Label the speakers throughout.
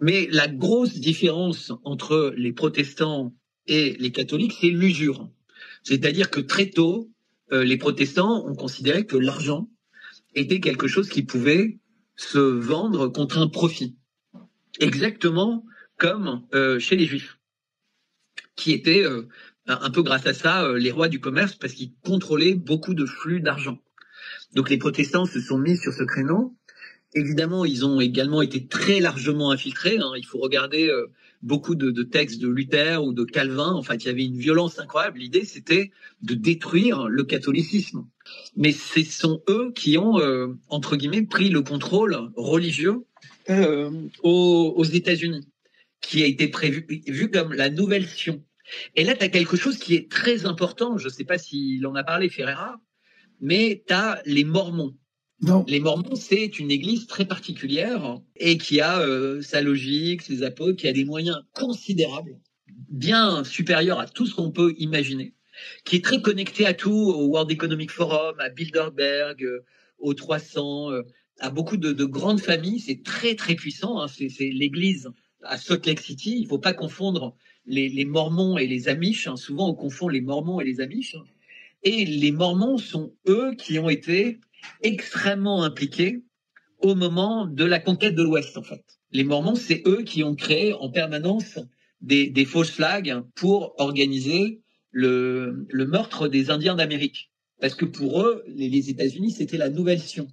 Speaker 1: Mais la grosse différence entre les protestants et les catholiques, c'est l'usure. C'est-à-dire que très tôt, les protestants ont considéré que l'argent était quelque chose qui pouvait se vendre contre un profit. Exactement comme chez les Juifs, qui étaient un peu grâce à ça les rois du commerce parce qu'ils contrôlaient beaucoup de flux d'argent. Donc les protestants se sont mis sur ce créneau. Évidemment, ils ont également été très largement infiltrés. Il faut regarder beaucoup de textes de Luther ou de Calvin. Enfin, il y avait une violence incroyable. L'idée, c'était de détruire le catholicisme. Mais ce sont eux qui ont, entre guillemets, pris le contrôle religieux aux États-Unis, qui a été vu comme la nouvelle Sion. Et là, tu as quelque chose qui est très important. Je ne sais pas s'il en a parlé, Ferreira, mais tu as les Mormons.
Speaker 2: Non.
Speaker 1: Les Mormons, c'est une église très particulière et qui a sa logique, ses apôtres, qui a des moyens considérables, bien supérieurs à tout ce qu'on peut imaginer, qui est très connecté à tout, au World Economic Forum, à Bilderberg, aux 300, à beaucoup de grandes familles. C'est très, très puissant. C'est l'église à Salt Lake City. Il ne faut pas confondre les Mormons et les Amish. Souvent, on confond les Mormons et les Amish. Et les Mormons sont eux qui ont été extrêmement impliqués au moment de la conquête de l'Ouest, en fait. Les Mormons, c'est eux qui ont créé en permanence des fausses flags pour organiser le meurtre des Indiens d'Amérique. Parce que pour eux, les États-Unis, c'était la nouvelle Sion.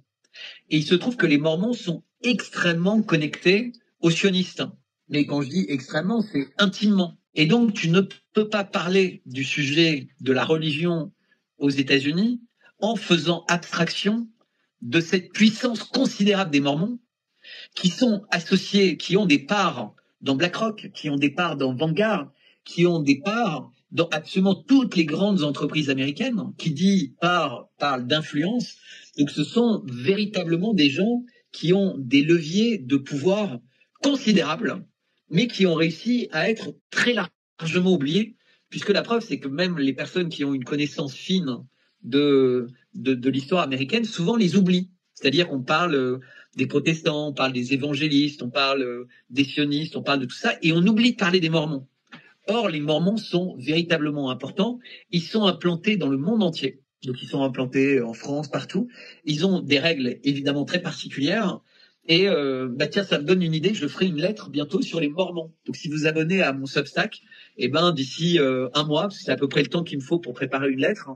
Speaker 1: Et il se trouve que les Mormons sont extrêmement connectés aux sionistes. Mais quand je dis extrêmement, c'est intimement. Et donc, tu ne peux pas parler du sujet de la religion aux États-Unis en faisant abstraction de cette puissance considérable des Mormons qui sont associés, qui ont des parts dans BlackRock, qui ont des parts dans Vanguard, qui ont des parts dans absolument toutes les grandes entreprises américaines. Qui dit part parle d'influence. Donc ce sont véritablement des gens qui ont des leviers de pouvoir considérables, mais qui ont réussi à être très largement oubliés, puisque la preuve, c'est que même les personnes qui ont une connaissance fine de l'histoire américaine, souvent les oublient. C'est-à-dire qu'on parle des protestants, on parle des évangélistes, on parle des sionistes, on parle de tout ça, et on oublie de parler des Mormons. Or, les Mormons sont véritablement importants. Ils sont implantés dans le monde entier. Donc, ils sont implantés en France, partout. Ils ont des règles évidemment très particulières. Et tiens, ça me donne une idée. Je ferai une lettre bientôt sur les Mormons. Donc, si vous abonnez à mon Substack, d'ici un mois, parce que c'est à peu près le temps qu'il me faut pour préparer une lettre,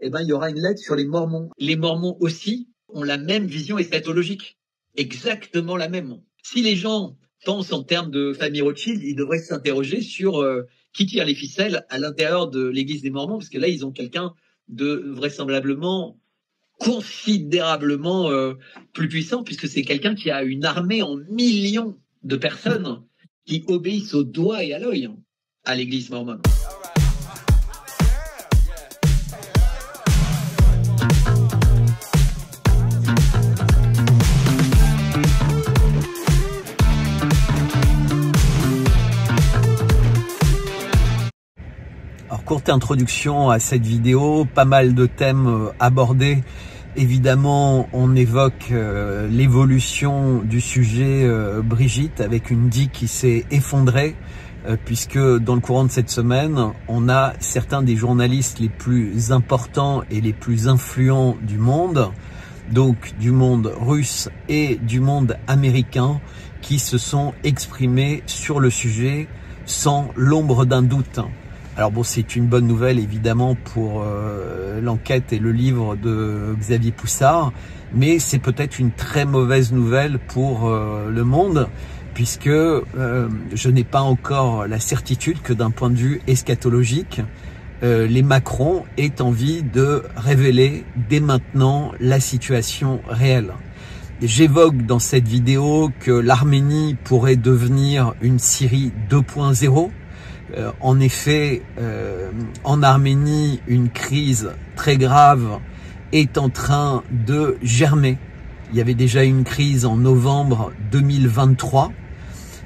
Speaker 1: il y aura une lettre sur les Mormons. Les Mormons aussi ont la même vision eschatologique, exactement la même. Si les gens pensent en termes de famille Rothschild, ils devraient s'interroger sur qui tire les ficelles à l'intérieur de l'église des Mormons, parce que là, ils ont quelqu'un de vraisemblablement considérablement plus puissant, puisque c'est quelqu'un qui a une armée en millions de personnes qui obéissent au doigt et à l'œil à l'église mormone.
Speaker 3: Alors, courte introduction à cette vidéo, pas mal de thèmes abordés. Évidemment, on évoque l'évolution du sujet Brigitte avec une digue qui s'est effondrée puisque dans le courant de cette semaine, on a certains des journalistes les plus importants et les plus influents du monde, donc du monde russe et du monde américain, qui se sont exprimés sur le sujet sans l'ombre d'un doute. Alors bon, c'est une bonne nouvelle évidemment pour l'enquête et le livre de Xavier Poussard, mais c'est peut-être une très mauvaise nouvelle pour le monde, puisque je n'ai pas encore la certitude que d'un point de vue eschatologique, les Macron aient envie de révéler dès maintenant la situation réelle. J'évoque dans cette vidéo que l'Arménie pourrait devenir une Syrie 2.0. En effet, en Arménie, une crise très grave est en train de germer. Il y avait déjà une crise en novembre 2023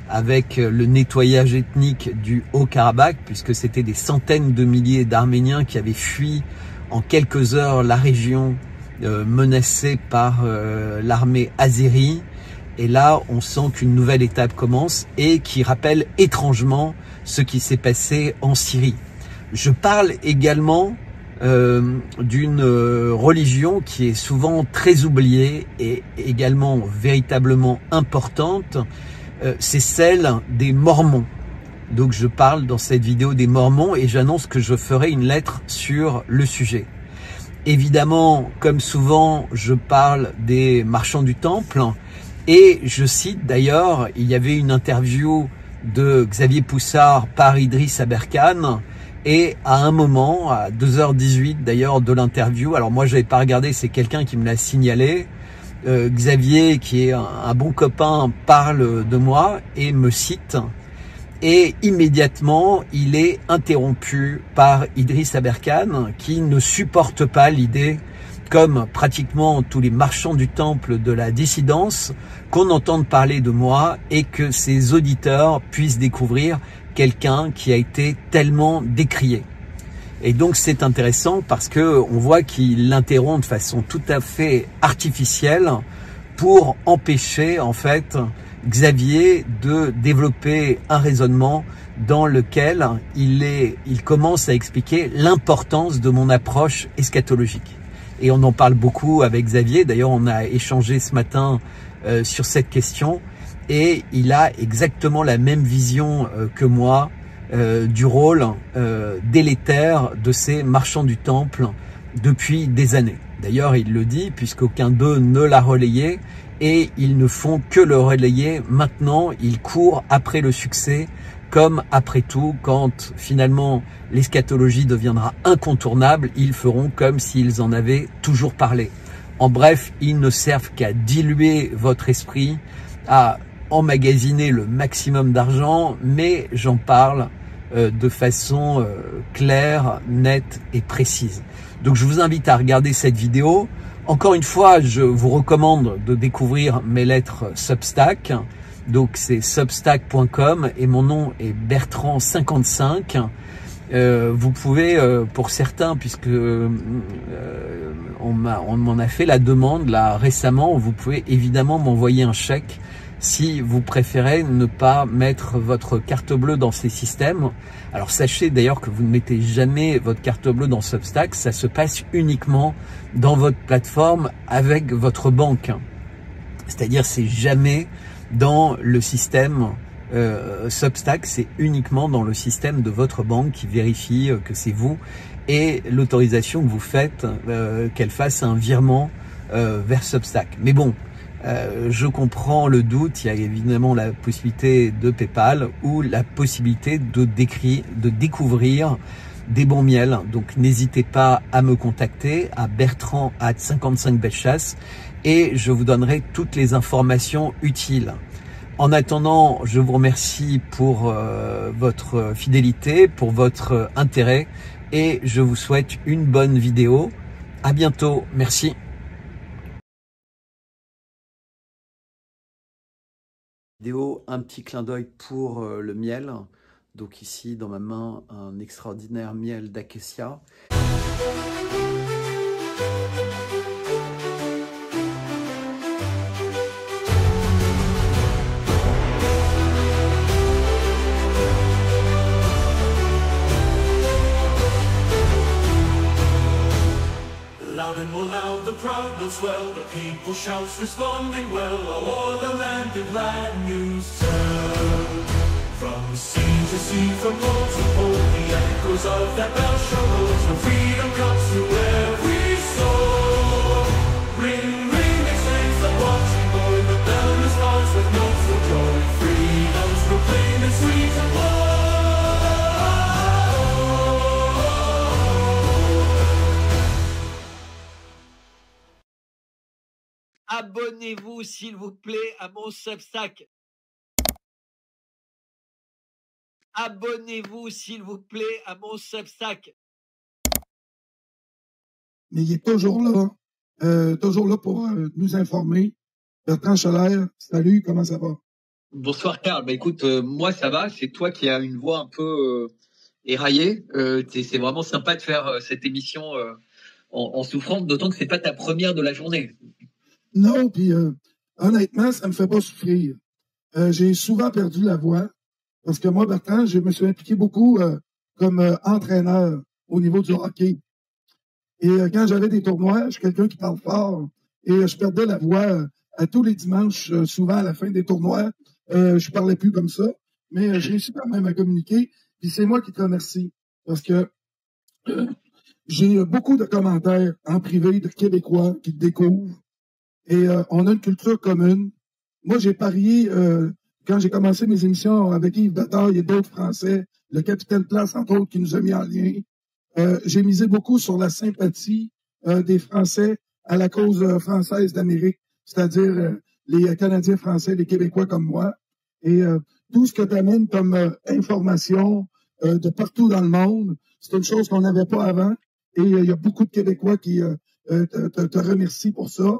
Speaker 3: avec le nettoyage ethnique du Haut-Karabakh, puisque c'était des centaines de milliers d'Arméniens qui avaient fui en quelques heures la région menacée par l'armée azérie. Et là, on sent qu'une nouvelle étape commence et qui rappelle étrangement ce qui s'est passé en Syrie. Je parle également d'une religion qui est souvent très oubliée et également véritablement importante, c'est celle des Mormons. Donc je parle dans cette vidéo des Mormons et j'annonce que je ferai une lettre sur le sujet. Évidemment, comme souvent, je parle des marchands du temple et je cite d'ailleurs, il y avait une interview de Xavier Poussard par Idriss Aberkane et à un moment, à 2h18 d'ailleurs de l'interview, alors moi je n'avais pas regardé, c'est quelqu'un qui me l'a signalé, Xavier qui est un bon copain parle de moi et me cite. Et immédiatement, il est interrompu par Idriss Aberkane qui ne supporte pas l'idée, comme pratiquement tous les marchands du temple de la dissidence, qu'on entende parler de moi et que ses auditeurs puissent découvrir quelqu'un qui a été tellement décrié. Et donc c'est intéressant parce que on voit qu'il l'interrompt de façon tout à fait artificielle pour empêcher en fait Xavier de développer un raisonnement dans lequel il commence à expliquer l'importance de mon approche eschatologique. Et on en parle beaucoup avec Xavier, d'ailleurs on a échangé ce matin sur cette question et il a exactement la même vision que moi du rôle délétère de ces marchands du temple depuis des années. D'ailleurs il le dit puisqu'aucun d'eux ne l'a relayé et ils ne font que le relayer maintenant, ils courent après le succès comme après tout, quand finalement l'eschatologie deviendra incontournable, ils feront comme s'ils en avaient toujours parlé. En bref, ils ne servent qu'à diluer votre esprit, à emmagasiner le maximum d'argent, mais j'en parle de façon claire, nette et précise. Donc je vous invite à regarder cette vidéo. Encore une fois, je vous recommande de découvrir mes lettres Substack. Donc c'est substack.com et mon nom est Bertrand55. Vous pouvez, pour certains, puisque on m'en a fait la demande là récemment, vous pouvez évidemment m'envoyer un chèque si vous préférez ne pas mettre votre carte bleue dans ces systèmes. Alors sachez d'ailleurs que vous ne mettez jamais votre carte bleue dans Substack, ça se passe uniquement dans votre plateforme avec votre banque. C'est-à-dire c'est jamais dans le système Substack, c'est uniquement dans le système de votre banque qui vérifie que c'est vous et l'autorisation que vous faites qu'elle fasse un virement vers Substack. Mais bon, je comprends le doute, il y a évidemment la possibilité de PayPal ou la possibilité de découvrir des bons miels. Donc n'hésitez pas à me contacter à Bertrand@55bellechasse et je vous donnerai toutes les informations utiles. En attendant, je vous remercie pour votre fidélité, pour votre intérêt et je vous souhaite une bonne vidéo. À bientôt, merci. Un petit clin d'œil pour le miel. Donc ici dans ma main un extraordinaire miel d'acacia.
Speaker 2: Loud and more loud, the crowd will swell, the people shouts responding well, o'er the land in glad news tell. From sea to sea, from pole to pole, the echoes of that bell shall roll, so freedom comes to every soul. Ring, ring, exclaims the watching boy, the bell responds with notes of joy. Freedom's proclaimed and sweet and low.
Speaker 1: Abonnez-vous s'il vous plaît à mon Substack. Abonnez-vous s'il vous plaît à mon Substack.
Speaker 4: Mais il est toujours là pour nous informer. Bertrand Chalère, salut, comment ça va?
Speaker 1: Bonsoir Karl, écoute, moi ça va, c'est toi qui as une voix un peu éraillée. C'est vraiment sympa de faire cette émission en souffrance, d'autant que c'est pas ta première de la journée.
Speaker 4: Non, puis honnêtement, ça me fait pas souffrir. J'ai souvent perdu la voix parce que moi, Bertrand, je me suis impliqué beaucoup comme entraîneur au niveau du hockey. Et quand j'avais des tournois, je suis quelqu'un qui parle fort et je perdais la voix à tous les dimanches, souvent à la fin des tournois. Je parlais plus comme ça, mais j'ai réussi quand même à communiquer. Puis c'est moi qui te remercie parce que j'ai beaucoup de commentaires en privé de Québécois qui te découvrent et on a une culture commune. Moi, j'ai parié, quand j'ai commencé mes émissions avec Yves Bataille et d'autres Français, le Capitaine Place, entre autres, qui nous a mis en lien, j'ai misé beaucoup sur la sympathie des Français à la cause française d'Amérique, c'est-à-dire les Canadiens français, les Québécois comme moi. Et tout ce que tu amènes comme information de partout dans le monde, c'est une chose qu'on n'avait pas avant. Et il y a beaucoup de Québécois qui te remercient pour ça.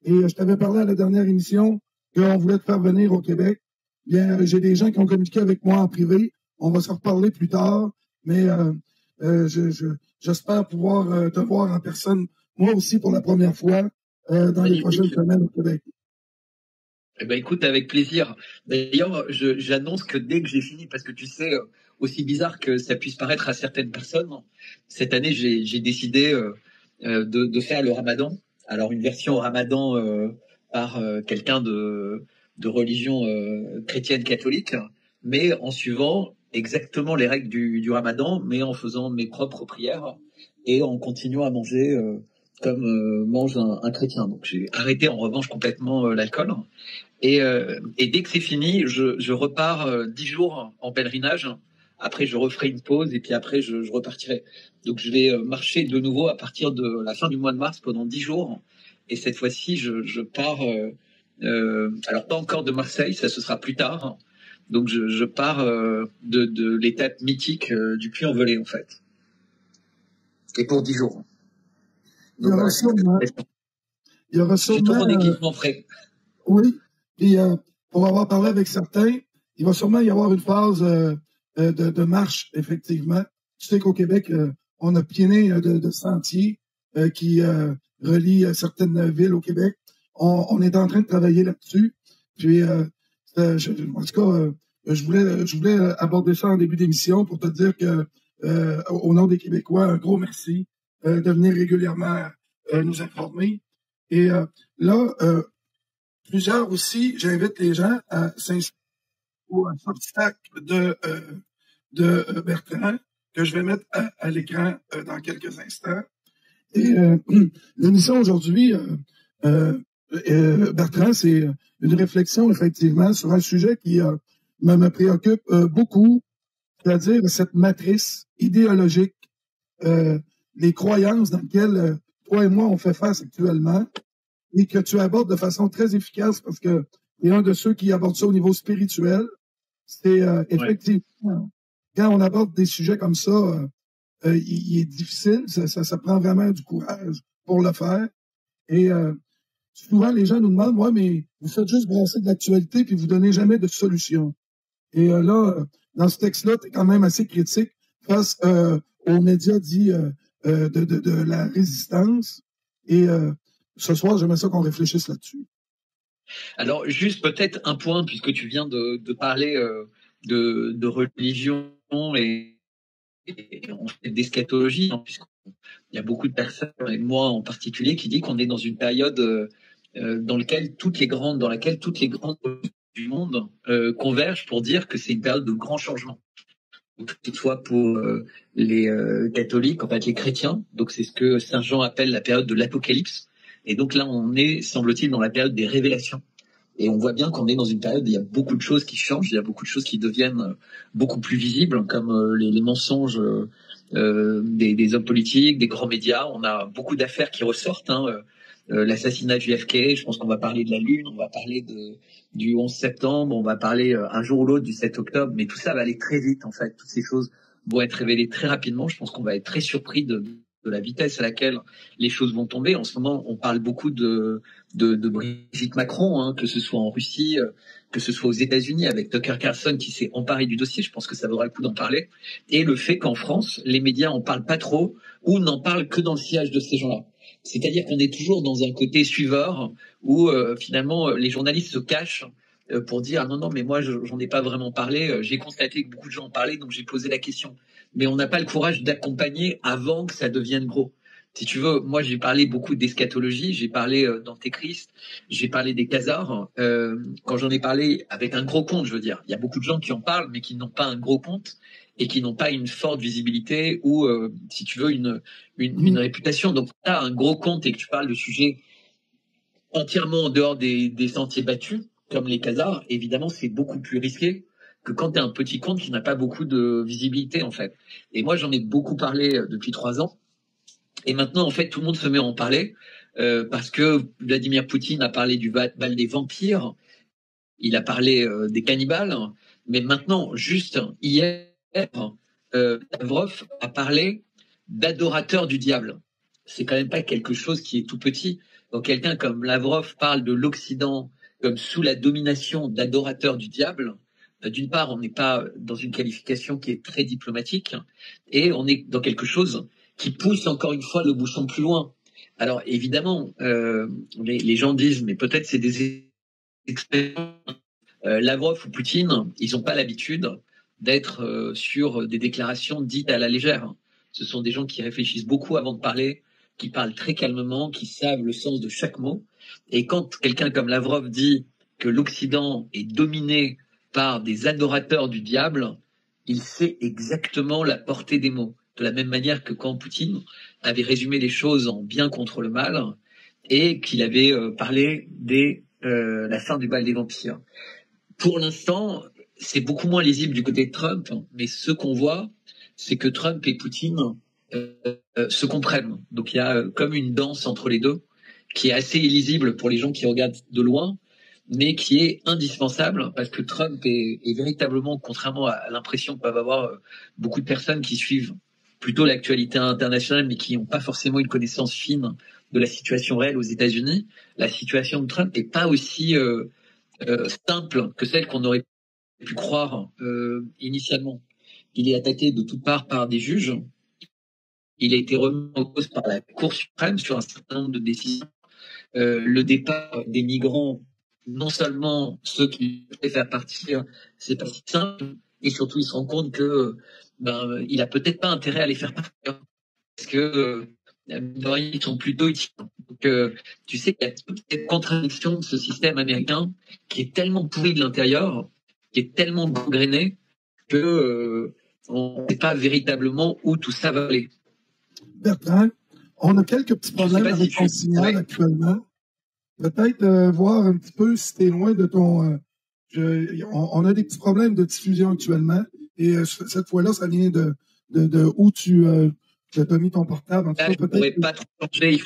Speaker 4: Et je t'avais parlé à la dernière émission qu'on voulait te faire venir au Québec. Bien, j'ai des gens qui ont communiqué avec moi en privé. On va se reparler plus tard, mais j'espère pouvoir te voir en personne, moi aussi pour la première fois, dans les prochaines semaines au Québec.
Speaker 1: Eh ben, écoute, avec plaisir. D'ailleurs, j'annonce que dès que j'ai fini, parce que tu sais, aussi bizarre que ça puisse paraître à certaines personnes, cette année, j'ai décidé de faire le Ramadan. Alors, une version au Ramadan par quelqu'un de religion chrétienne catholique, mais en suivant exactement les règles du Ramadan, mais en faisant mes propres prières et en continuant à manger comme mange un chrétien. Donc, j'ai arrêté en revanche complètement l'alcool. Et dès que c'est fini, je repars 10 jours en pèlerinage. Après, je referai une pause et puis après, je repartirai. Donc, je vais marcher de nouveau à partir de la fin du mois de mars pendant 10 jours. Et cette fois-ci, je pars, alors pas encore de Marseille, ça ce sera plus tard. Donc, je pars de l'étape mythique du Puy-en-Velay, en fait. Et pour 10 jours. Donc,
Speaker 4: il y aura sûrement
Speaker 1: tout mon équipement frais.
Speaker 4: Oui. Puis, pour avoir parlé avec certains, il va sûrement y avoir une phase de marche, effectivement. Tu sais qu'au Québec, on a piéné de sentiers qui relient certaines villes au Québec. On est en train de travailler là-dessus. Puis, en tout cas, je voulais aborder ça en début d'émission pour te dire que, au nom des Québécois, un gros merci de venir régulièrement nous informer. Et là, plusieurs aussi, j'invite les gens à s'inscrire au Substack de Bertrand, que je vais mettre à l'écran dans quelques instants. Et l'émission aujourd'hui, Bertrand, c'est une réflexion effectivement sur un sujet qui me préoccupe beaucoup, c'est-à-dire cette matrice idéologique, les croyances dans lesquelles toi et moi on fait face actuellement, et que tu abordes de façon très efficace parce que tu es un de ceux qui aborde ça au niveau spirituel. C'est effectivement, quand on aborde des sujets comme ça, il est difficile, ça prend vraiment du courage pour le faire. Et souvent, les gens nous demandent, ouais, mais vous faites juste brasser de l'actualité puis vous donnez jamais de solution. Et là, dans ce texte-là, tu es quand même assez critique face aux médias dits de la résistance. Et ce soir, j'aimerais ça qu'on réfléchisse là-dessus.
Speaker 1: Alors, juste peut-être un point, puisque tu viens de parler de religion et d'eschatologie, hein, puisqu'il y a beaucoup de personnes, et moi en particulier, qui dit qu'on est dans une période dans laquelle toutes les grandes du monde convergent pour dire que c'est une période de grands changements. Toutefois pour les catholiques, en fait les chrétiens, donc c'est ce que Saint Jean appelle la période de l'Apocalypse. Et donc là, on est, semble-t-il, dans la période des révélations. Et on voit bien qu'on est dans une période où il y a beaucoup de choses qui changent, il y a beaucoup de choses qui deviennent beaucoup plus visibles, comme les mensonges des hommes politiques, des grands médias. On a beaucoup d'affaires qui ressortent. L'assassinat du JFK, je pense qu'on va parler de la Lune, on va parler du 11 septembre, on va parler un jour ou l'autre du 7 octobre, mais tout ça va aller très vite en fait. Toutes ces choses vont être révélées très rapidement. Je pense qu'on va être très surpris de la vitesse à laquelle les choses vont tomber. En ce moment, on parle beaucoup de Brigitte Macron, hein, que ce soit en Russie, que ce soit aux États-Unis, avec Tucker Carlson qui s'est emparé du dossier. Je pense que ça vaudra le coup d'en parler. Et le fait qu'en France, les médias en parlent pas trop ou n'en parlent que dans le sillage de ces gens-là. C'est-à-dire qu'on est toujours dans un côté suiveur où finalement les journalistes se cachent pour dire non, non, mais moi j'en ai pas vraiment parlé, j'ai constaté que beaucoup de gens en parlaient, donc j'ai posé la question. Mais on n'a pas le courage d'accompagner avant que ça devienne gros. Si tu veux, moi j'ai parlé beaucoup d'eschatologie, j'ai parlé d'antéchrist, j'ai parlé des Khazars. Quand j'en ai parlé avec un gros compte, je veux dire, il y a beaucoup de gens qui en parlent, mais qui n'ont pas un gros compte et qui n'ont pas une forte visibilité ou, si tu veux, une réputation. Donc, tu as un gros compte et que tu parles de sujets entièrement en dehors des sentiers battus, comme les Khazars, évidemment, c'est beaucoup plus risqué que quand tu as un petit compte qui n'a pas beaucoup de visibilité, en fait. Et moi, j'en ai beaucoup parlé depuis 3 ans. Et maintenant, en fait, tout le monde se met à en parler parce que Vladimir Poutine a parlé du bal des vampires, il a parlé des cannibales, mais maintenant, juste hier, Lavrov a parlé d'adorateurs du diable. C'est quand même pas quelque chose qui est tout petit. Donc quelqu'un comme Lavrov parle de l'Occident comme sous la domination d'adorateurs du diable. D'une part, on n'est pas dans une qualification qui est très diplomatique, et on est dans quelque chose qui pousse encore une fois le bouchon plus loin. Alors évidemment, les gens disent, mais peut-être c'est des experts. Lavrov ou Poutine, ils n'ont pas l'habitude d'être sur des déclarations dites à la légère. Ce sont des gens qui réfléchissent beaucoup avant de parler, qui parlent très calmement, qui savent le sens de chaque mot. Et quand quelqu'un comme Lavrov dit que l'Occident est dominé par des adorateurs du diable, il sait exactement la portée des mots. De la même manière que quand Poutine avait résumé les choses en bien contre le mal et qu'il avait parlé de la fin du bal des vampires. Pour l'instant, c'est beaucoup moins lisible du côté de Trump, mais ce qu'on voit, c'est que Trump et Poutine se comprennent. Donc il y a comme une danse entre les deux qui est assez illisible pour les gens qui regardent de loin, mais qui est indispensable parce que Trump est véritablement, contrairement à l'impression que peuvent avoir beaucoup de personnes qui suivent plutôt l'actualité internationale, mais qui n'ont pas forcément une connaissance fine de la situation réelle aux États-Unis, la situation de Trump n'est pas aussi simple que celle qu'on aurait pu croire initialement. Il est attaqué de toutes parts par des juges. Il a été remis en cause par la Cour suprême sur un certain nombre de décisions. Le départ des migrants, non seulement ceux qui veulent faire partir, c'est pas si simple, et surtout il se rend compte que il a peut-être pas intérêt à les faire partir parce que ils sont plutôt utiles. Donc, tu sais qu'il y a toute cette contradiction de ce système américain qui est tellement pourri de l'intérieur, qui est tellement gangréné que on ne sait pas véritablement où tout ça va aller.
Speaker 4: Bertrand, on a quelques petits problèmes avec ton signal actuellement. Peut-être voir un petit peu si tu es loin de ton... on a des petits problèmes de diffusion actuellement. Et cette fois-là, ça vient de où tu as mis ton portable. En tout cas,
Speaker 1: je ne pourrais pas trop changer.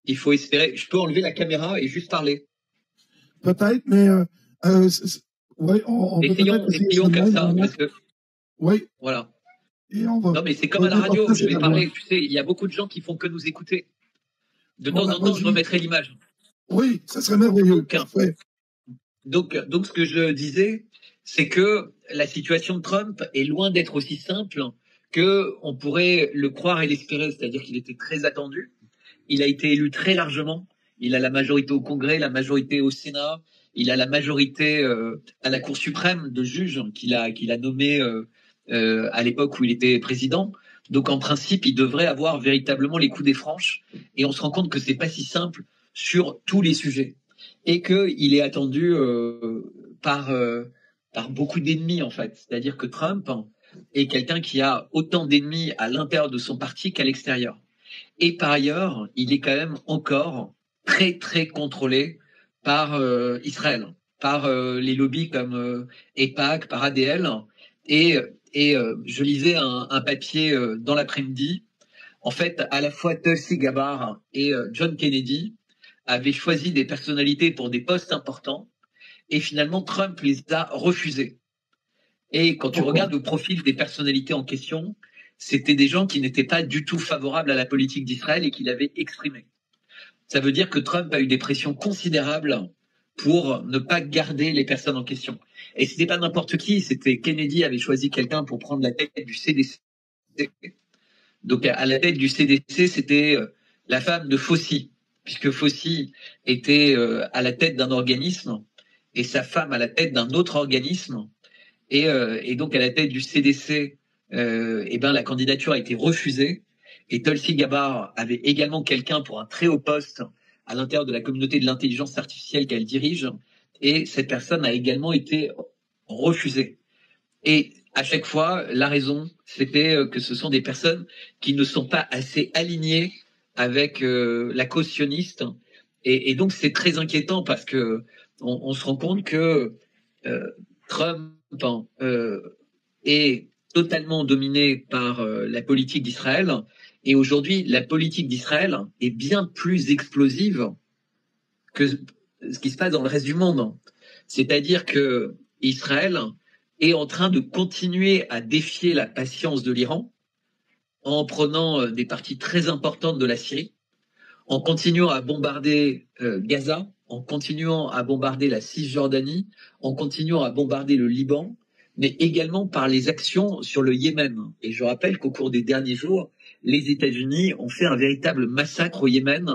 Speaker 1: Il faut espérer. Je peux enlever la caméra et juste parler.
Speaker 4: Peut-être, mais ouais, on
Speaker 1: essayons comme ça. Parce que,
Speaker 4: oui.
Speaker 1: Voilà.
Speaker 4: Et on va,
Speaker 1: non, mais c'est comme à la radio. Je vais parler. Tu sais, il y a beaucoup de gens qui font que nous écouter. De temps en temps, je remettrai l'image.
Speaker 4: Oui, ça serait merveilleux. Parfait.
Speaker 1: Donc, ce que je disais, c'est que la situation de Trump est loin d'être aussi simple que on pourrait le croire et l'espérer. C'est-à-dire qu'il était très attendu. Il a été élu très largement. Il a la majorité au Congrès, la majorité au Sénat. Il a la majorité à la Cour suprême de juges qu'il a nommé à l'époque où il était président. Donc, en principe, il devrait avoir véritablement les coups des franches. Et on se rend compte que c'est pas si simple sur tous les sujets. Et qu'il est attendu par beaucoup d'ennemis, en fait. C'est-à-dire que Trump est quelqu'un qui a autant d'ennemis à l'intérieur de son parti qu'à l'extérieur. Et par ailleurs, il est quand même encore très, très contrôlé par Israël, par les lobbies comme EIPAC, par ADL. Et je lisais un papier dans l'après-midi. En fait, à la fois Tulsi Gabbard et John Kennedy avaient choisi des personnalités pour des postes importants. Et finalement, Trump les a refusés. Et quand tu regardes le profil des personnalités en question, c'était des gens qui n'étaient pas du tout favorables à la politique d'Israël et qui l'avaient exprimé. Ça veut dire que Trump a eu des pressions considérables pour ne pas garder les personnes en question. Et c'était pas n'importe qui, c'était Kennedy avait choisi quelqu'un pour prendre la tête du CDC. Donc à la tête du CDC, c'était la femme de Fauci, puisque Fauci était à la tête d'un organisme et sa femme à la tête d'un autre organisme, et donc à la tête du CDC, la candidature a été refusée, et Tulsi Gabbard avait également quelqu'un pour un très haut poste à l'intérieur de la communauté de l'intelligence artificielle qu'elle dirige, et cette personne a également été refusée. Et à chaque fois, la raison, c'était que ce sont des personnes qui ne sont pas assez alignées avec la cause sioniste, et donc c'est très inquiétant parce que on se rend compte que Trump est totalement dominé par la politique d'Israël, et aujourd'hui la politique d'Israël est bien plus explosive que ce qui se passe dans le reste du monde. C'est-à-dire que Israël est en train de continuer à défier la patience de l'Iran en prenant des parties très importantes de la Syrie, en continuant à bombarder Gaza, en continuant à bombarder la Cisjordanie, en continuant à bombarder le Liban, mais également par les actions sur le Yémen. Et je rappelle qu'au cours des derniers jours, les États-Unis ont fait un véritable massacre au Yémen.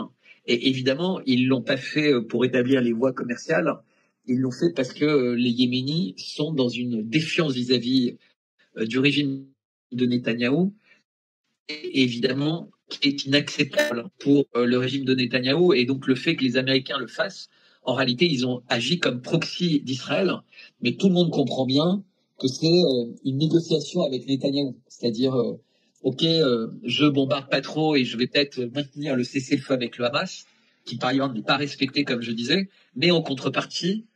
Speaker 1: Et évidemment, ils l'ont pas fait pour établir les voies commerciales. Ils l'ont fait parce que les Yéménis sont dans une défiance vis-à-vis du régime de Netanyahou, et évidemment qui est inacceptable pour le régime de Netanyahou. Et donc le fait que les Américains le fassent, en réalité, ils ont agi comme proxy d'Israël, mais tout le monde comprend bien que c'est une négociation avec Netanyahou. C'est-à-dire, je bombarde pas trop et je vais peut-être maintenir le cessez-le-feu avec le Hamas, qui par ailleurs n'est pas respecté, comme je disais, mais en contrepartie,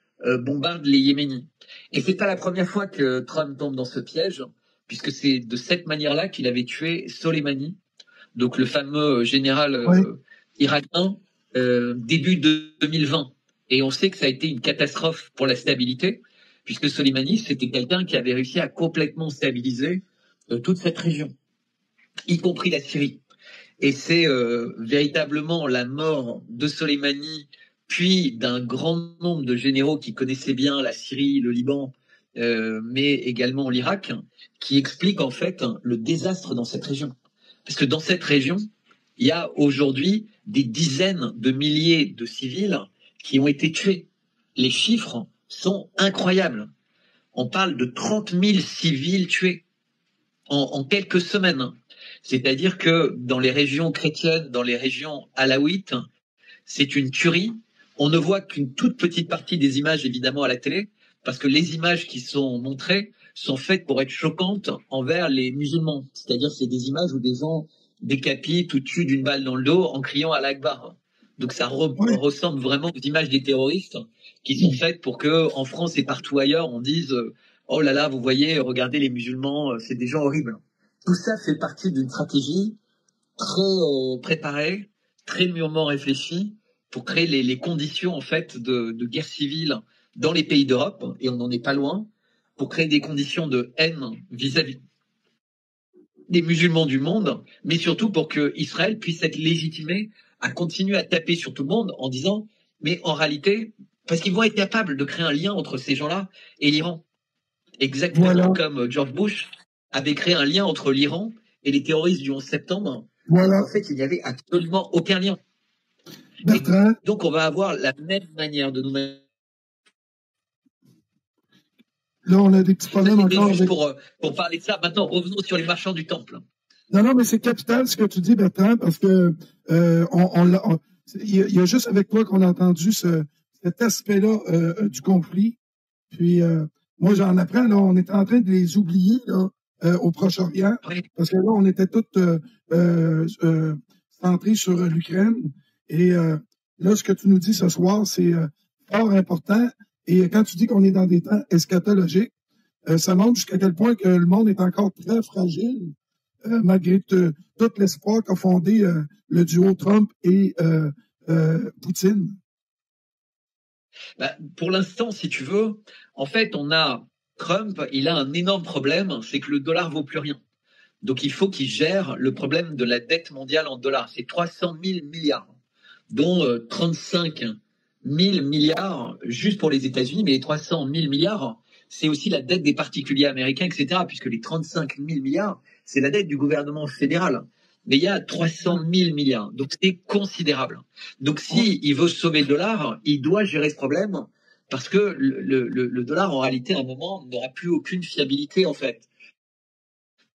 Speaker 1: bombarde les Yéménis. Et c'est pas la première fois que Trump tombe dans ce piège, puisque c'est de cette manière-là qu'il avait tué Soleimani, donc le fameux général irakien, début de 2020. Et on sait que ça a été une catastrophe pour la stabilité, puisque Soleimani, c'était quelqu'un qui avait réussi à complètement stabiliser toute cette région, y compris la Syrie. Et c'est véritablement la mort de Soleimani, puis d'un grand nombre de généraux qui connaissaient bien la Syrie, le Liban, mais également l'Irak, qui explique en fait le désastre dans cette région. Parce que dans cette région, il y a aujourd'hui des dizaines de milliers de civils qui ont été tués. Les chiffres sont incroyables. On parle de 30 000 civils tués en quelques semaines. C'est-à-dire que dans les régions chrétiennes, dans les régions alaouites, c'est une tuerie. On ne voit qu'une toute petite partie des images, évidemment, à la télé, parce que les images qui sont montrées sont faites pour être choquantes envers les musulmans. C'est-à-dire c'est des images où des gens décapitent ou tuent d'une balle dans le dos en criant Allah Akbar. Donc ça ressemble vraiment aux images des terroristes qui sont faites pour que, en France et partout ailleurs, on dise oh là là, vous voyez, regardez les musulmans, c'est des gens horribles. Tout ça fait partie d'une stratégie très préparée, très mûrement réfléchie pour créer les conditions en fait de guerre civile dans les pays d'Europe, et on n'en est pas loin, pour créer des conditions de haine vis-à-vis des musulmans du monde, mais surtout pour que Israël puisse être légitimé à continuer à taper sur tout le monde en disant mais en réalité, parce qu'ils vont être capables de créer un lien entre ces gens-là et l'Iran. Exactement comme George Bush avait créé un lien entre l'Iran et les terroristes du 11 septembre. En fait, il n'y avait absolument aucun lien. Donc, on va avoir la même manière de nous... Là,
Speaker 4: on a des petits problèmes encore.
Speaker 1: Juste pour parler de ça, maintenant, revenons sur les marchands du temple.
Speaker 4: Non, mais c'est capital ce que tu dis, Bertrand, parce que il y a juste avec toi qu'on a entendu cet aspect-là du conflit. Puis, moi, j'en apprends, là, on était en train de les oublier, là, au Proche-Orient, parce que là, on était tous centrés sur l'Ukraine. Et là, ce que tu nous dis ce soir, c'est fort important. Et quand tu dis qu'on est dans des temps eschatologiques, ça montre jusqu'à quel point que le monde est encore très fragile, malgré tout l'espoir qu'a fondé le duo Trump et Poutine.
Speaker 1: Pour l'instant, si tu veux, en fait, on a Trump, il a un énorme problème, c'est que le dollar vaut plus rien. Donc, il faut qu'il gère le problème de la dette mondiale en dollars. C'est 300 000 milliards, dont 35 000 milliards juste pour les États-Unis, mais les 300 000 milliards, c'est aussi la dette des particuliers américains, etc., puisque les 35 000 milliards, c'est la dette du gouvernement fédéral. mais il y a 300 000 milliards. Donc c'est considérable. Donc si il veut sauver le dollar, il doit gérer ce problème parce que le dollar, en réalité, à un moment, n'aura plus aucune fiabilité, en fait.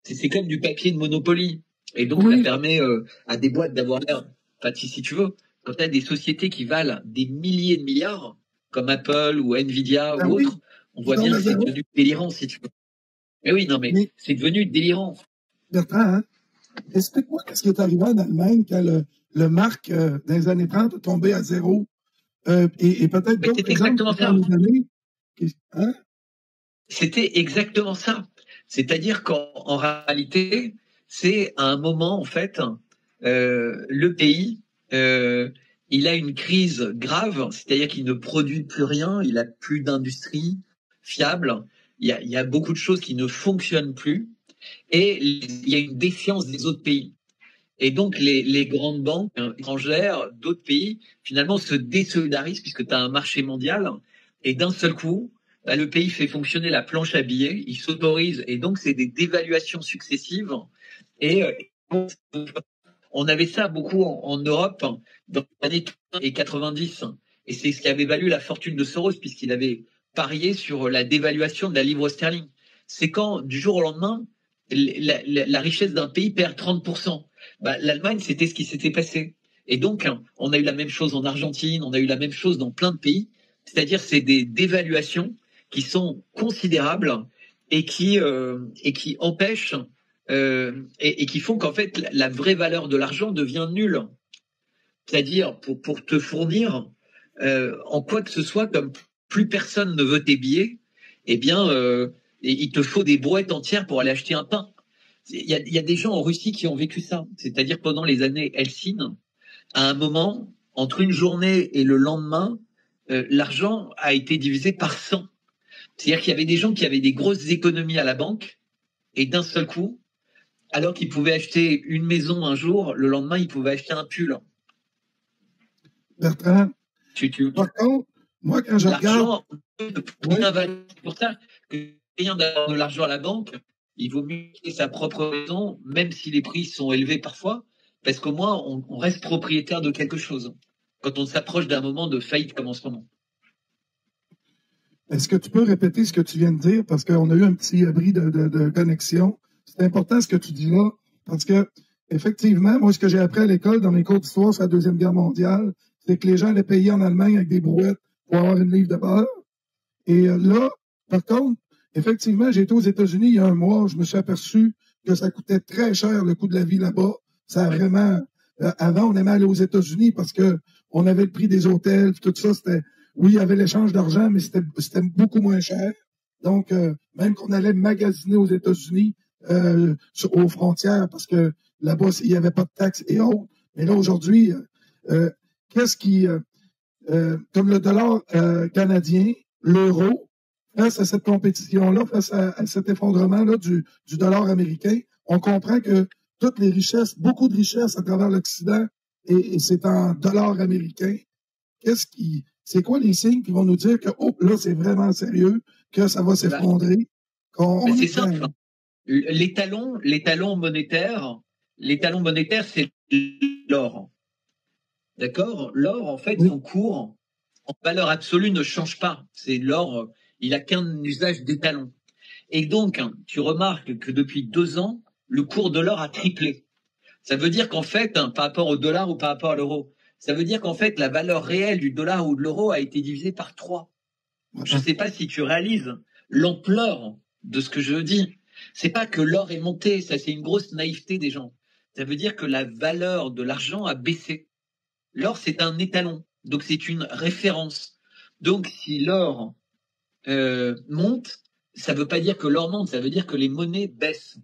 Speaker 1: C'est comme du papier de Monopoly. Et donc, ça permet à des boîtes d'avoir l'air, enfin, si tu veux, quand tu as des sociétés qui valent des milliers de milliards, comme Apple ou Nvidia ou autres, on voit bien que c'est devenu délirant, si tu veux. Mais oui, non, mais c'est devenu délirant.
Speaker 4: Bertrand, hein? Explique-moi ce qui est arrivé en Allemagne quand le marque dans les années 30 est tombé à zéro. Et peut-être d'autres exemples dans les années. Hein?
Speaker 1: C'était exactement ça. C'est-à-dire qu'en réalité, c'est à un moment, en fait, le pays, il a une crise grave, c'est-à-dire qu'il ne produit plus rien, il a plus d'industrie fiable, il y a beaucoup de choses qui ne fonctionnent plus, et il y a une défiance des autres pays. Et donc, les grandes banques étrangères d'autres pays, finalement, se désolidarisent puisque tu as un marché mondial, et d'un seul coup, bah, le pays fait fonctionner la planche à billets, il s'autorise, et donc c'est des dévaluations successives. Et on avait ça beaucoup en Europe dans les années 90, et c'est ce qui avait valu la fortune de Soros, puisqu'il avait parié sur la dévaluation de la livre sterling. C'est quand, du jour au lendemain, la richesse d'un pays perd 30%. Bah, l'Allemagne, c'était ce qui s'était passé. Et donc, on a eu la même chose en Argentine, on a eu la même chose dans plein de pays. C'est-à-dire, c'est des dévaluations qui sont considérables et qui empêchent et qui font qu'en fait la vraie valeur de l'argent devient nulle. C'est-à-dire pour te fournir en quoi que ce soit, comme plus personne ne veut tes billets, eh bien il te faut des brouettes entières pour aller acheter un pain. Il y a des gens en Russie qui ont vécu ça. C'est-à-dire pendant les années Helsinki, à un moment, entre une journée et le lendemain, l'argent a été divisé par 100. C'est-à-dire qu'il y avait des gens qui avaient des grosses économies à la banque et d'un seul coup, alors qu'ils pouvaient acheter une maison un jour, le lendemain, ils pouvaient acheter un pull.
Speaker 4: Bertrand, par contre, moi, quand je regarde...
Speaker 1: C'est pour ça que rien d'avoir de l'argent à la banque, il vaut mieux acheter sa propre maison, même si les prix sont élevés parfois, parce qu'au moins, on reste propriétaire de quelque chose quand on s'approche d'un moment de faillite comme en ce moment.
Speaker 4: Est-ce que tu peux répéter ce que tu viens de dire? Parce qu'on a eu un petit bris de connexion. C'est important ce que tu dis là, parce que effectivement, moi, ce que j'ai appris à l'école dans mes cours d'histoire sur la Deuxième Guerre mondiale, c'est que les gens allaient payer en Allemagne avec des brouettes pour avoir une livre de beurre. Et là, par contre, effectivement, j'ai été aux États-Unis il y a un mois, je me suis aperçu que ça coûtait très cher le coût de la vie là-bas. Ça a vraiment... avant, on aimait aller aux États-Unis parce que on avait le prix des hôtels, tout ça, c'était... Oui, il y avait l'échange d'argent, mais c'était beaucoup moins cher. Donc, même qu'on allait magasiner aux États-Unis aux frontières, parce que là-bas, il n'y avait pas de taxes et autres. Mais là, aujourd'hui, qu'est-ce qui... comme le dollar canadien, l'euro, face à cette compétition-là, face à cet effondrement-là du dollar américain, on comprend que toutes les richesses, beaucoup de richesses à travers l'Occident, et c'est en dollars américains. C'est quoi les signes qui vont nous dire que là, c'est vraiment sérieux, que ça va s'effondrer?
Speaker 1: C'est simple. Les talons monétaires, c'est l'or. D'accord? L'or, en fait, son cours, en valeur absolue, ne change pas. C'est l'or, il a qu'un usage d'étalon. Et donc, tu remarques que depuis 2 ans, le cours de l'or a triplé. Ça veut dire qu'en fait, par rapport au dollar ou par rapport à l'euro, ça veut dire qu'en fait, la valeur réelle du dollar ou de l'euro a été divisée par 3. Je ne sais pas si tu réalises l'ampleur de ce que je dis. C'est pas que l'or est monté, ça c'est une grosse naïveté des gens. Ça veut dire que la valeur de l'argent a baissé. L'or, c'est un étalon, donc c'est une référence. Donc si l'or monte, ça ne veut pas dire que l'or monte, ça veut dire que les monnaies baissent.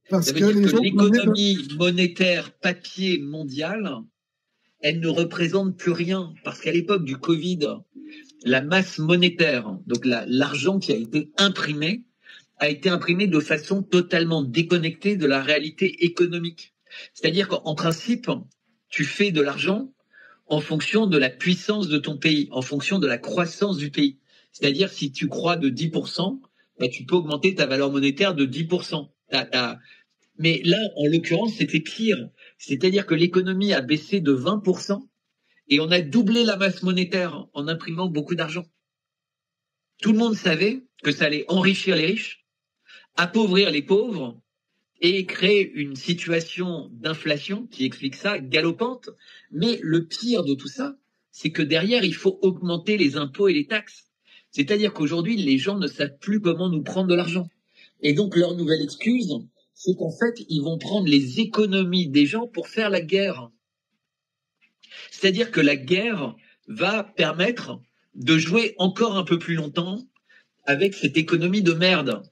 Speaker 1: Ça veut dire que l'économie monétaire papier mondiale, elle ne représente plus rien. Parce qu'à l'époque du Covid, la masse monétaire, donc l'argent qui a été imprimé de façon totalement déconnectée de la réalité économique. C'est-à-dire qu'en principe, tu fais de l'argent en fonction de la puissance de ton pays, en fonction de la croissance du pays. C'est-à-dire si tu crois de 10%, bah, tu peux augmenter ta valeur monétaire de 10%. Mais là, en l'occurrence, c'était pire. C'est-à-dire que l'économie a baissé de 20% et on a doublé la masse monétaire en imprimant beaucoup d'argent. Tout le monde savait que ça allait enrichir les riches, appauvrir les pauvres et créer une situation d'inflation qui explique ça, galopante. Mais le pire de tout ça, c'est que derrière, il faut augmenter les impôts et les taxes. C'est-à-dire qu'aujourd'hui, les gens ne savent plus comment nous prendre de l'argent. Et donc, leur nouvelle excuse, c'est qu'en fait, ils vont prendre les économies des gens pour faire la guerre. C'est-à-dire que la guerre va permettre de jouer encore un peu plus longtemps avec cette économie de merde.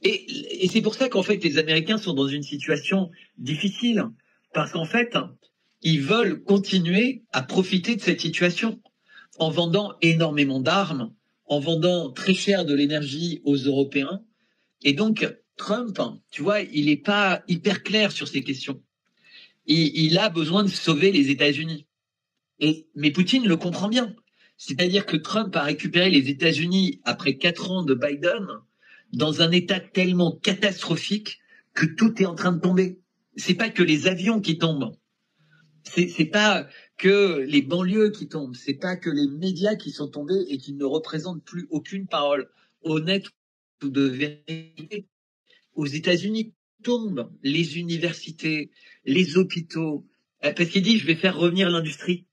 Speaker 1: Et c'est pour ça qu'en fait, les Américains sont dans une situation difficile. Parce qu'en fait, ils veulent continuer à profiter de cette situation en vendant énormément d'armes, en vendant très cher de l'énergie aux Européens. Et donc, Trump, tu vois, il n'est pas hyper clair sur ces questions. Il a besoin de sauver les États-Unis. Mais Poutine le comprend bien. C'est-à-dire que Trump a récupéré les États-Unis après 4 ans de Biden dans un état tellement catastrophique que tout est en train de tomber. C'est pas que les avions qui tombent. C'est pas que les banlieues qui tombent. C'est pas que les médias qui sont tombés et qui ne représentent plus aucune parole honnête ou de vérité. Aux États-Unis tombent les universités, les hôpitaux, parce qu'il dit je vais faire revenir l'industrie.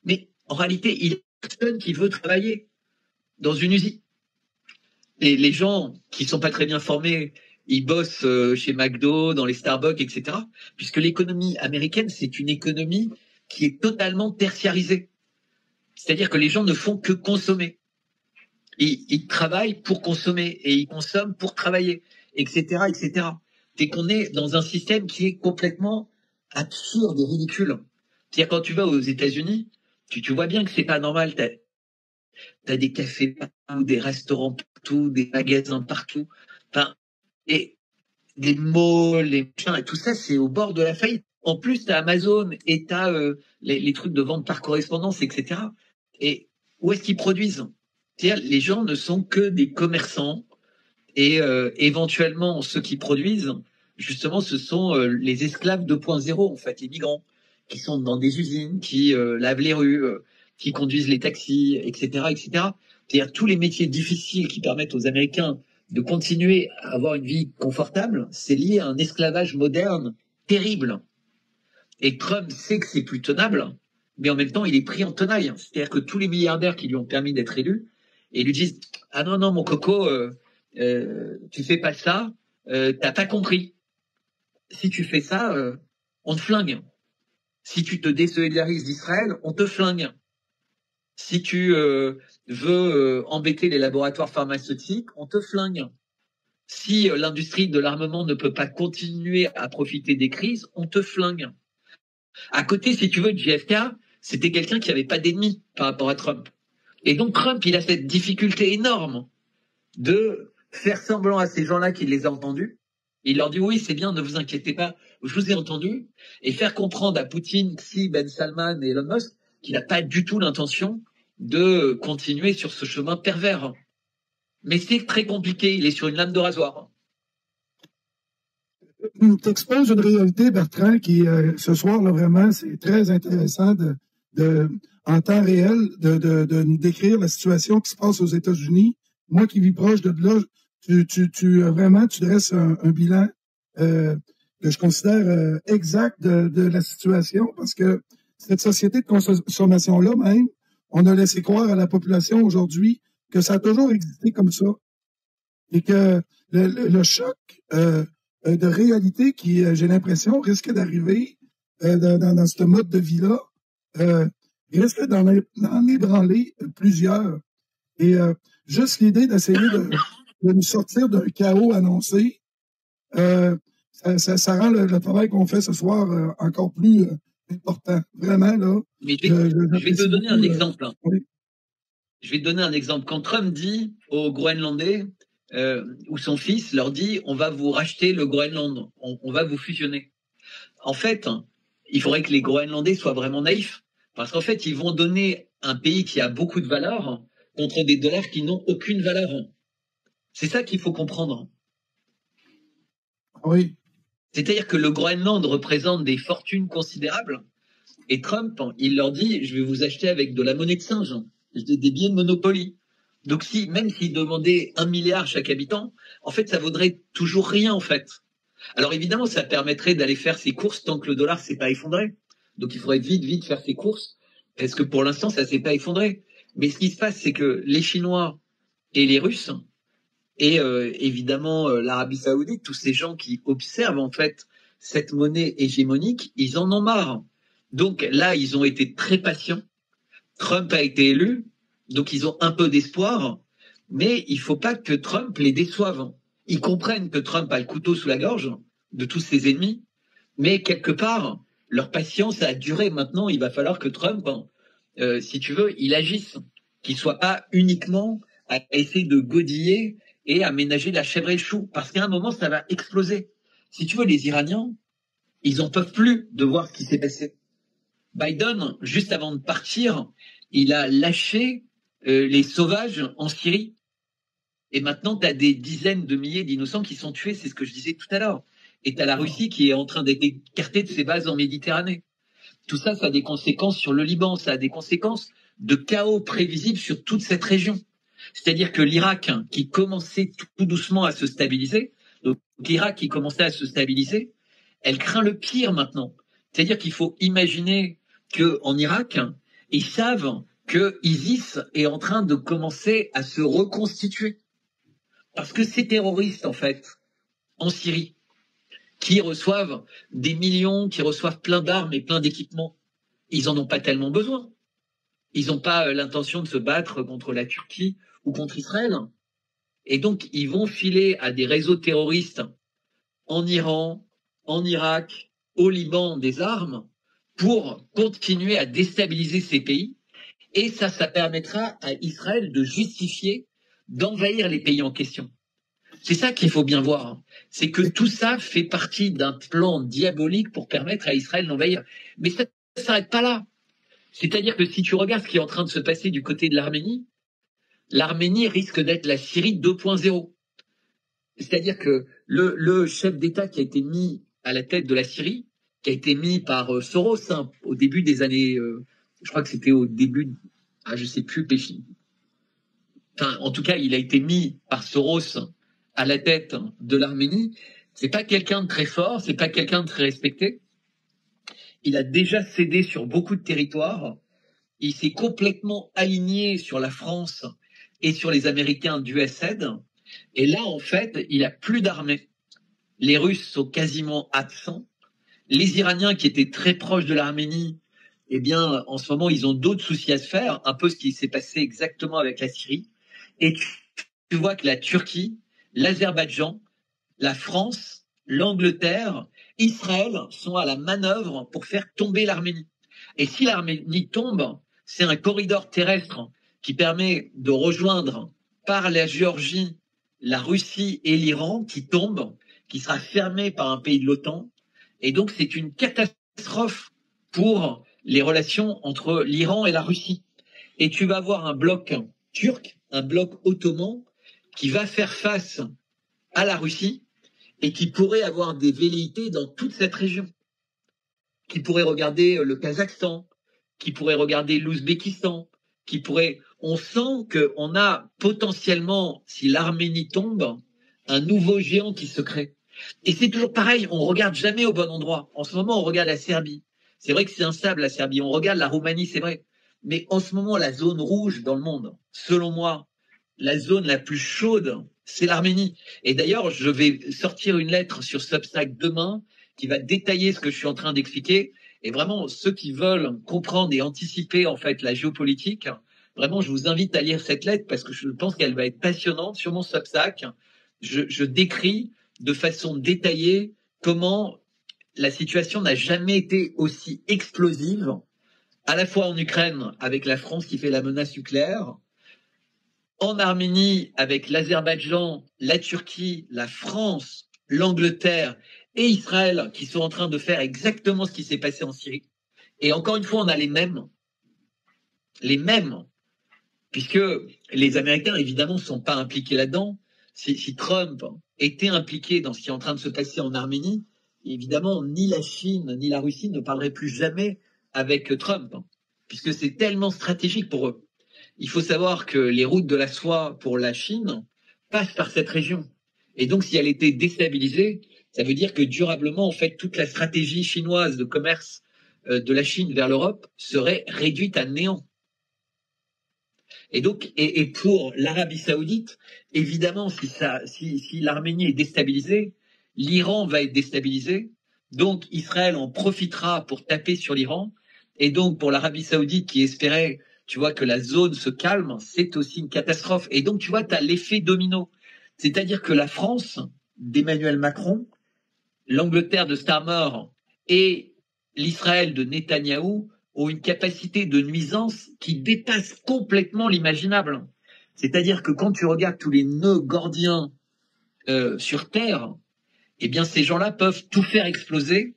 Speaker 1: Mais en réalité, il y a personne qui veut travailler dans une usine. Et les gens qui sont pas très bien formés, ils bossent chez McDo, dans les Starbucks, etc. Puisque l'économie américaine, c'est une économie qui est totalement tertiarisée. C'est-à-dire que les gens ne font que consommer. Ils travaillent pour consommer et ils consomment pour travailler, etc., etc. C'est qu'on est dans un système qui est complètement absurde et ridicule. C'est-à-dire quand tu vas aux États-Unis, tu vois bien que c'est pas normal. T'as des cafés partout, des restaurants partout, des magasins partout, enfin, et des malls, et tout ça, c'est au bord de la faillite. En plus, t'as Amazon et t'as les trucs de vente par correspondance, etc. Et où est-ce qu'ils produisent? C'est-à-dire, les gens ne sont que des commerçants et éventuellement ceux qui produisent, justement, ce sont les esclaves 2.0, en fait, les migrants qui sont dans des usines, qui lavent les rues, qui conduisent les taxis, etc., etc. C'est-à-dire tous les métiers difficiles qui permettent aux Américains de continuer à avoir une vie confortable, c'est lié à un esclavage moderne terrible. Et Trump sait que c'est plus tenable, mais en même temps, il est pris en tenaille. C'est-à-dire que tous les milliardaires qui lui ont permis d'être élus, et lui disent « Ah non, non, mon coco, tu fais pas ça, t'as pas compris. Si tu fais ça, on te flingue. Si tu te désolidarises d'Israël, on te flingue. Si tu veux embêter les laboratoires pharmaceutiques, on te flingue. Si l'industrie de l'armement ne peut pas continuer à profiter des crises, on te flingue. » À côté, si tu veux, JFK, c'était quelqu'un qui n'avait pas d'ennemis par rapport à Trump. Et donc Trump, il a cette difficulté énorme de faire semblant à ces gens-là qu'il les a entendus. Il leur dit oui, c'est bien, ne vous inquiétez pas, je vous ai entendu, et faire comprendre à Poutine, Xi, Ben Salman et Elon Musk qu'il n'a pas du tout l'intention de continuer sur ce chemin pervers. Mais c'est très compliqué, il est sur une lame de rasoir.
Speaker 4: Tu exposes une réalité, Bertrand, qui, ce soir, là, vraiment, c'est très intéressant en temps réel, de nous décrire la situation qui se passe aux États-Unis. Moi qui vis proche de là, vraiment, tu dresses un bilan que je considère exact de la situation, parce que cette société de consommation-là, même, on a laissé croire à la population aujourd'hui que ça a toujours existé comme ça. Et que le choc de réalité qui, j'ai l'impression, risque d'arriver dans ce mode de vie-là, risque d'en ébranler plusieurs. Et juste l'idée d'essayer de nous sortir d'un chaos annoncé, ça rend le travail qu'on fait ce soir encore plus important. Vraiment, là.
Speaker 1: Mais je vais te donner un exemple.
Speaker 4: Oui.
Speaker 1: Je vais te donner un exemple. Quand Trump dit aux Groenlandais, ou son fils leur dit « on va vous racheter le Groenland, on va vous fusionner ». En fait, il faudrait que les Groenlandais soient vraiment naïfs, parce qu'en fait, ils vont donner un pays qui a beaucoup de valeur contre des dollars qui n'ont aucune valeur. C'est ça qu'il faut comprendre.
Speaker 4: Oui.
Speaker 1: C'est-à-dire que le Groenland représente des fortunes considérables. Et Trump, il leur dit, je vais vous acheter avec de la monnaie de singe, des billets de Monopoly. Donc même s'il demandait 1 milliard chaque habitant, en fait, ça vaudrait toujours rien, en fait. Alors évidemment, ça permettrait d'aller faire ses courses tant que le dollar s'est pas effondré. Donc il faudrait vite faire ses courses, parce que pour l'instant, ça s'est pas effondré. Mais ce qui se passe, c'est que les Chinois et les Russes, et évidemment l'Arabie Saoudite, tous ces gens qui observent en fait cette monnaie hégémonique, ils en ont marre. Donc là, ils ont été très patients. Trump a été élu, donc ils ont un peu d'espoir, mais il faut pas que Trump les déçoive. Ils comprennent que Trump a le couteau sous la gorge de tous ses ennemis, mais quelque part, leur patience a duré. Maintenant, il va falloir que Trump, si tu veux, il agisse, qu'il soit pas uniquement à essayer de godiller et à ménager la chèvre et le chou, parce qu'à un moment, ça va exploser. Si tu veux, les Iraniens, ils en peuvent plus de voir ce qui s'est passé. Biden, juste avant de partir, il a lâché les sauvages en Syrie. Et maintenant, tu as des dizaines de milliers d'innocents qui sont tués, c'est ce que je disais tout à l'heure. Et tu as la Russie qui est en train d'être écartée de ses bases en Méditerranée. Tout ça, ça a des conséquences sur le Liban, ça a des conséquences de chaos prévisible sur toute cette région. C'est-à-dire que l'Irak, qui commençait tout doucement à se stabiliser, donc l'Irak qui commençait à se stabiliser, elle craint le pire maintenant. C'est-à-dire qu'il faut imaginer qu'en Irak, ils savent que ISIS est en train de commencer à se reconstituer. Parce que ces terroristes, en fait, en Syrie, qui reçoivent des millions, qui reçoivent plein d'armes et plein d'équipements, ils en ont pas tellement besoin. Ils n'ont pas l'intention de se battre contre la Turquie ou contre Israël. Et donc, ils vont filer à des réseaux terroristes en Iran, en Irak, au Liban des armes pour continuer à déstabiliser ces pays. Et ça permettra à Israël de justifier d'envahir les pays en question. C'est ça qu'il faut bien voir. C'est que tout ça fait partie d'un plan diabolique pour permettre à Israël d'envahir. Mais ça ne s'arrête pas là. C'est-à-dire que si tu regardes ce qui est en train de se passer du côté de l'Arménie, l'Arménie risque d'être la Syrie 2.0. C'est-à-dire que le chef d'État qui a été mis à la tête de la Syrie, qui a été mis par Soros au début des années, je crois que c'était au début, je sais plus, enfin, en tout cas, il a été mis par Soros à la tête de l'Arménie. C'est pas quelqu'un de très fort, c'est pas quelqu'un de très respecté. Il a déjà cédé sur beaucoup de territoires. Il s'est complètement aligné sur la France et sur les Américains d'USAID. Et là, en fait, il a plus d'armée. Les Russes sont quasiment absents. Les Iraniens, qui étaient très proches de l'Arménie, eh bien, en ce moment, ils ont d'autres soucis à se faire, un peu ce qui s'est passé exactement avec la Syrie. Et tu vois que la Turquie, l'Azerbaïdjan, la France, l'Angleterre, Israël sont à la manœuvre pour faire tomber l'Arménie. Et si l'Arménie tombe, c'est un corridor terrestre qui permet de rejoindre par la Géorgie, la Russie et l'Iran qui tombe, qui sera fermé par un pays de l'OTAN. Et donc, c'est une catastrophe pour les relations entre l'Iran et la Russie. Et tu vas avoir un bloc turc, un bloc ottoman, qui va faire face à la Russie et qui pourrait avoir des velléités dans toute cette région. Qui pourrait regarder le Kazakhstan, qui pourrait regarder l'Ouzbékistan, qui pourrait... On sent qu'on a potentiellement, si l'Arménie tombe, un nouveau géant qui se crée. Et c'est toujours pareil, on regarde jamais au bon endroit. En ce moment, on regarde la Serbie. C'est vrai que c'est instable, la Serbie. On regarde la Roumanie, c'est vrai. Mais en ce moment, la zone rouge dans le monde, selon moi, la zone la plus chaude, c'est l'Arménie. Et d'ailleurs, je vais sortir une lettre sur Substack demain qui va détailler ce que je suis en train d'expliquer. Et vraiment, ceux qui veulent comprendre et anticiper en fait la géopolitique, vraiment, je vous invite à lire cette lettre parce que je pense qu'elle va être passionnante. Sur mon Substack, je décris de façon détaillée comment la situation n'a jamais été aussi explosive, à la fois en Ukraine avec la France qui fait la menace nucléaire, en Arménie avec l'Azerbaïdjan, la Turquie, la France, l'Angleterre et Israël qui sont en train de faire exactement ce qui s'est passé en Syrie. Et encore une fois, on a les mêmes, puisque les Américains évidemment ne sont pas impliqués là-dedans, si Trump était impliqué dans ce qui est en train de se passer en Arménie, évidemment, ni la Chine ni la Russie ne parleraient plus jamais avec Trump, puisque c'est tellement stratégique pour eux. Il faut savoir que les routes de la soie pour la Chine passent par cette région. Et donc, si elle était déstabilisée, ça veut dire que durablement, en fait, toute la stratégie chinoise de commerce de la Chine vers l'Europe serait réduite à néant. Et donc, et pour l'Arabie Saoudite, évidemment, si l'Arménie est déstabilisée, l'Iran va être déstabilisé. Donc, Israël en profitera pour taper sur l'Iran. Et donc, pour l'Arabie Saoudite qui espérait, tu vois, que la zone se calme, c'est aussi une catastrophe. Et donc, tu vois, tu as l'effet domino. C'est-à-dire que la France d'Emmanuel Macron, l'Angleterre de Starmer et l'Israël de Netanyahou ont une capacité de nuisance qui dépasse complètement l'imaginable. C'est-à-dire que quand tu regardes tous les nœuds gordiens sur Terre, eh bien ces gens-là peuvent tout faire exploser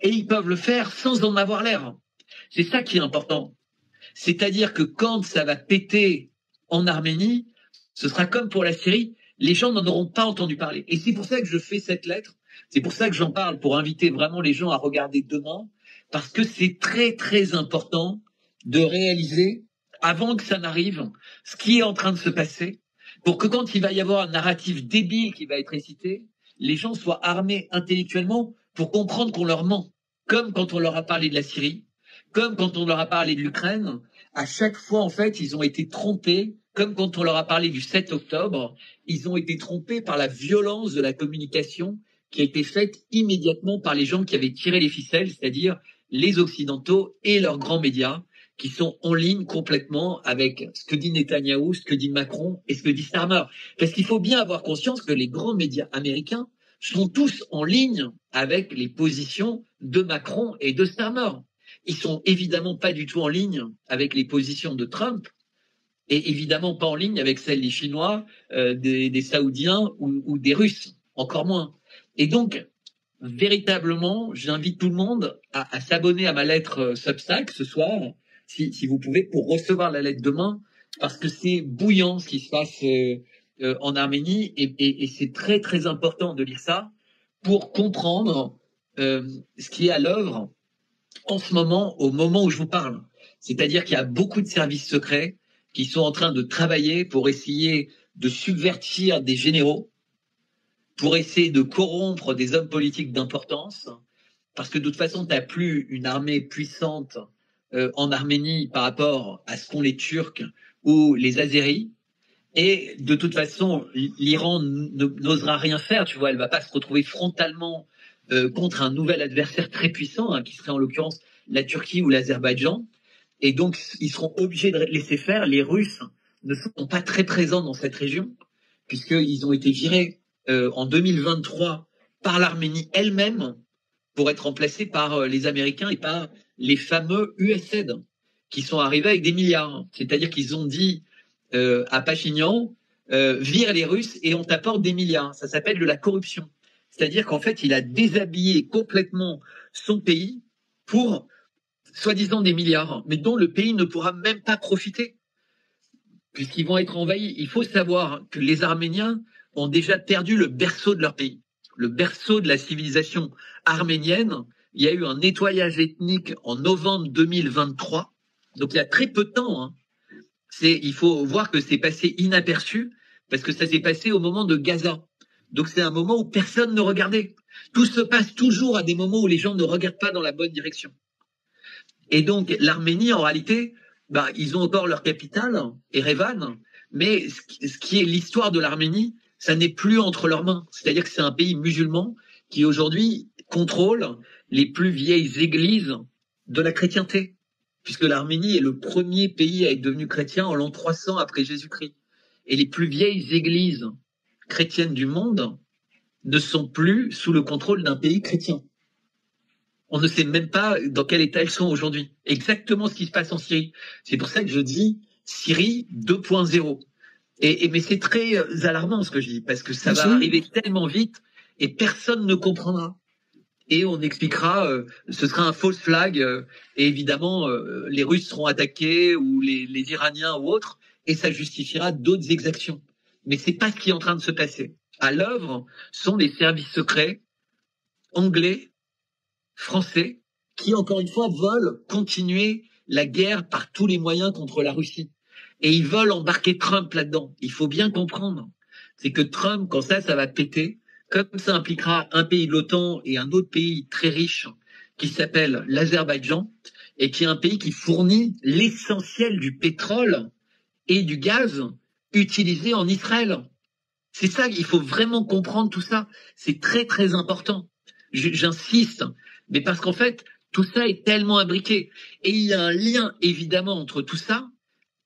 Speaker 1: et ils peuvent le faire sans en avoir l'air. C'est ça qui est important. C'est-à-dire que quand ça va péter en Arménie, ce sera comme pour la Syrie, les gens n'en auront pas entendu parler. Et c'est pour ça que je fais cette lettre, c'est pour ça que j'en parle, pour inviter vraiment les gens à regarder demain, parce que c'est très très important de réaliser, avant que ça n'arrive, ce qui est en train de se passer, pour que quand il va y avoir un narratif débile qui va être récité, les gens soient armés intellectuellement pour comprendre qu'on leur ment. Comme quand on leur a parlé de la Syrie, comme quand on leur a parlé de l'Ukraine, à chaque fois, en fait, ils ont été trompés, comme quand on leur a parlé du 7 octobre, ils ont été trompés par la violence de la communication qui a été faite immédiatement par les gens qui avaient tiré les ficelles, c'est-à-dire les Occidentaux et leurs grands médias, qui sont en ligne complètement avec ce que dit Netanyahou, ce que dit Macron et ce que dit Starmer. Parce qu'il faut bien avoir conscience que les grands médias américains sont tous en ligne avec les positions de Macron et de Starmer. Ils sont évidemment pas du tout en ligne avec les positions de Trump et évidemment pas en ligne avec celles des Chinois, des Saoudiens ou des Russes, encore moins. Et donc, véritablement, j'invite tout le monde à s'abonner à ma lettre Substack ce soir, si vous pouvez, pour recevoir la lettre demain, parce que c'est bouillant ce qui se passe en Arménie et c'est très très important de lire ça pour comprendre ce qui est à l'œuvre en ce moment, au moment où je vous parle. C'est-à-dire qu'il y a beaucoup de services secrets qui sont en train de travailler pour essayer de subvertir des généraux, pour essayer de corrompre des hommes politiques d'importance, parce que de toute façon, tu n'as plus une armée puissante en Arménie par rapport à ce qu'ont les Turcs ou les Azéris. Et de toute façon, l'Iran n'osera rien faire, tu vois, elle va pas se retrouver frontalement contre un nouvel adversaire très puissant, hein, qui serait en l'occurrence la Turquie ou l'Azerbaïdjan. Et donc, ils seront obligés de laisser faire. Les Russes ne sont pas très présents dans cette région, puisqu'ils ont été virés en 2023 par l'Arménie elle-même pour être remplacés par les Américains et par les fameux USAID qui sont arrivés avec des milliards. C'est-à-dire qu'ils ont dit à Pachinian, vire les Russes et on t'apporte des milliards. Ça s'appelle de la corruption. C'est-à-dire qu'en fait, il a déshabillé complètement son pays pour soi-disant des milliards, mais dont le pays ne pourra même pas profiter, puisqu'ils vont être envahis. Il faut savoir que les Arméniens ont déjà perdu le berceau de leur pays, le berceau de la civilisation arménienne. Il y a eu un nettoyage ethnique en novembre 2023, donc il y a très peu de temps, hein. Il faut voir que c'est passé inaperçu, parce que ça s'est passé au moment de Gaza. Donc c'est un moment où personne ne regardait. Tout se passe toujours à des moments où les gens ne regardent pas dans la bonne direction. Et donc l'Arménie, en réalité, ils ont encore leur capitale, Erevan, mais ce qui est l'histoire de l'Arménie, ça n'est plus entre leurs mains. C'est-à-dire que c'est un pays musulman qui aujourd'hui contrôle les plus vieilles églises de la chrétienté, puisque l'Arménie est le premier pays à être devenu chrétien en l'an 300 après Jésus-Christ. Et les plus vieilles églises chrétiennes du monde ne sont plus sous le contrôle d'un pays chrétien. On ne sait même pas dans quel état elles sont aujourd'hui. Exactement ce qui se passe en Syrie. C'est pour ça que je dis Syrie 2.0. Mais c'est très alarmant ce que je dis, parce que ça va arriver tellement vite et personne ne comprendra. Et on expliquera, ce sera un false flag, et évidemment, les Russes seront attaqués, ou les Iraniens ou autres, et ça justifiera d'autres exactions. Mais c'est pas ce qui est en train de se passer. À l'œuvre sont les services secrets anglais, français, qui encore une fois veulent continuer la guerre par tous les moyens contre la Russie. Et ils veulent embarquer Trump là-dedans. Il faut bien comprendre. C'est que Trump, quand ça va péter, comme ça impliquera un pays de l'OTAN et un autre pays très riche qui s'appelle l'Azerbaïdjan, et qui est un pays qui fournit l'essentiel du pétrole et du gaz utilisé en Israël. C'est ça, il faut vraiment comprendre tout ça. C'est très très important. J'insiste, mais parce qu'en fait, tout ça est tellement imbriqué. Et il y a un lien évidemment entre tout ça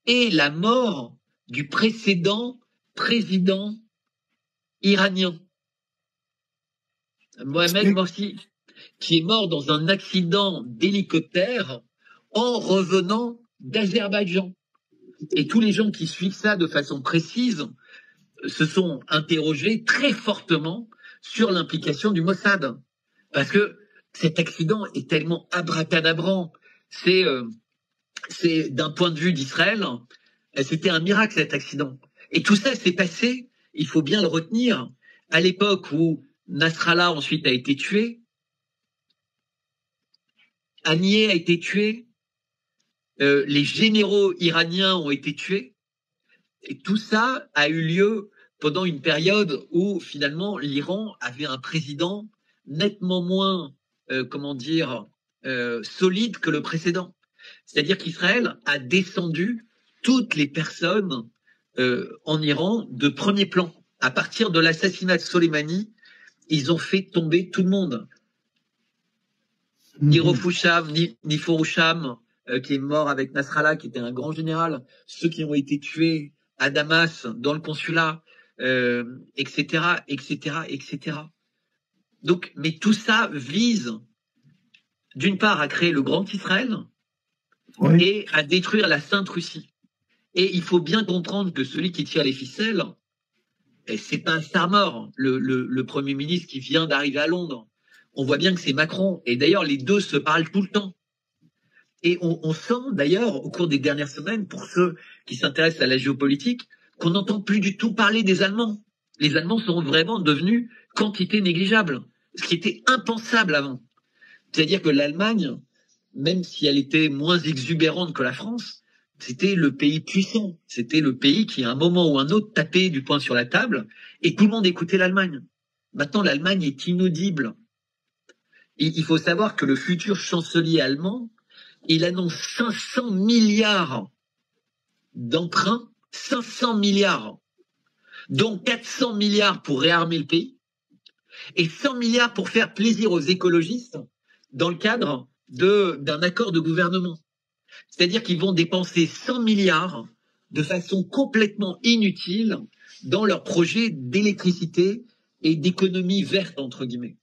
Speaker 1: et la mort du précédent président iranien, Mohamed Morsi, qui est mort dans un accident d'hélicoptère en revenant d'Azerbaïdjan. Et tous les gens qui suivent ça de façon précise se sont interrogés très fortement sur l'implication du Mossad. Parce que cet accident est tellement abracadabrant. C'est d'un point de vue d'Israël, c'était un miracle cet accident. Et tout ça s'est passé, il faut bien le retenir, à l'époque où Nasrallah ensuite a été tué, Haniyeh a été tué, les généraux iraniens ont été tués, et tout ça a eu lieu pendant une période où finalement l'Iran avait un président nettement moins, solide que le précédent. C'est-à-dire qu'Israël a descendu toutes les personnes en Iran de premier plan. À partir de l'assassinat de Soleimani, ils ont fait tomber tout le monde. Ni Rofusham, ni Fouroucham, qui est mort avec Nasrallah, qui était un grand général, ceux qui ont été tués à Damas, dans le consulat, etc., etc., etc. Donc, mais tout ça vise, d'une part, à créer le Grand Israël, oui, et à détruire la Sainte Russie. Et il faut bien comprendre que celui qui tire les ficelles, c'est pas un star mort, le Premier ministre qui vient d'arriver à Londres. On voit bien que c'est Macron. Et d'ailleurs, les deux se parlent tout le temps. Et on sent d'ailleurs, au cours des dernières semaines, pour ceux qui s'intéressent à la géopolitique, qu'on n'entend plus du tout parler des Allemands. Les Allemands sont vraiment devenus quantité négligeable, ce qui était impensable avant. C'est-à-dire que l'Allemagne, même si elle était moins exubérante que la France, c'était le pays puissant. C'était le pays qui, à un moment ou un autre, tapait du poing sur la table et tout le monde écoutait l'Allemagne. Maintenant, l'Allemagne est inaudible. Il faut savoir que le futur chancelier allemand, il annonce 500 milliards d'emprunts, 500 milliards, dont 400 milliards pour réarmer le pays et 100 milliards pour faire plaisir aux écologistes dans le cadre d'un accord de gouvernement. C'est-à-dire qu'ils vont dépenser 100 milliards de façon complètement inutile dans leur projet d'électricité et d'économie verte, entre guillemets.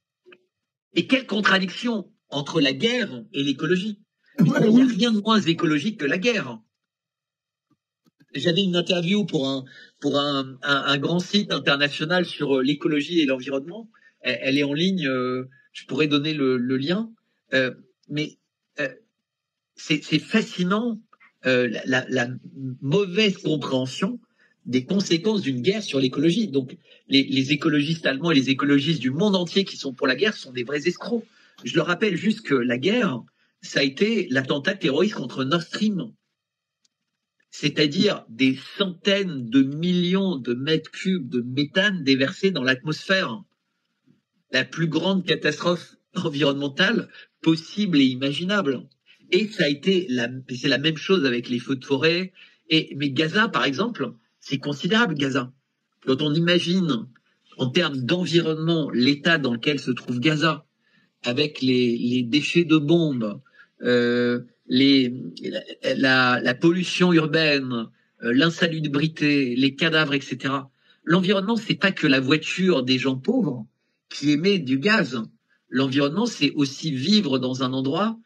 Speaker 1: Et quelle contradiction entre la guerre et l'écologie. Il n'y a rien de moins écologique que la guerre. J'avais une interview pour un grand site international sur l'écologie et l'environnement. Elle est en ligne, je pourrais donner le lien. Mais c'est fascinant la mauvaise compréhension des conséquences d'une guerre sur l'écologie. Donc les écologistes allemands et les écologistes du monde entier qui sont pour la guerre sont des vrais escrocs. Je leur rappelle juste que la guerre, ça a été l'attentat terroriste contre Nord Stream. C'est-à-dire des centaines de millions de mètres cubes de méthane déversés dans l'atmosphère. La plus grande catastrophe environnementale possible et imaginable. Et ça a été c'est la même chose avec les feux de forêt. Mais Gaza, par exemple, c'est considérable, Gaza. Quand on imagine, en termes d'environnement, l'état dans lequel se trouve Gaza, avec les déchets de bombes, la pollution urbaine, l'insalubrité, les cadavres, etc. L'environnement, c'est pas que la voiture des gens pauvres qui émet du gaz. L'environnement, c'est aussi vivre dans un endroit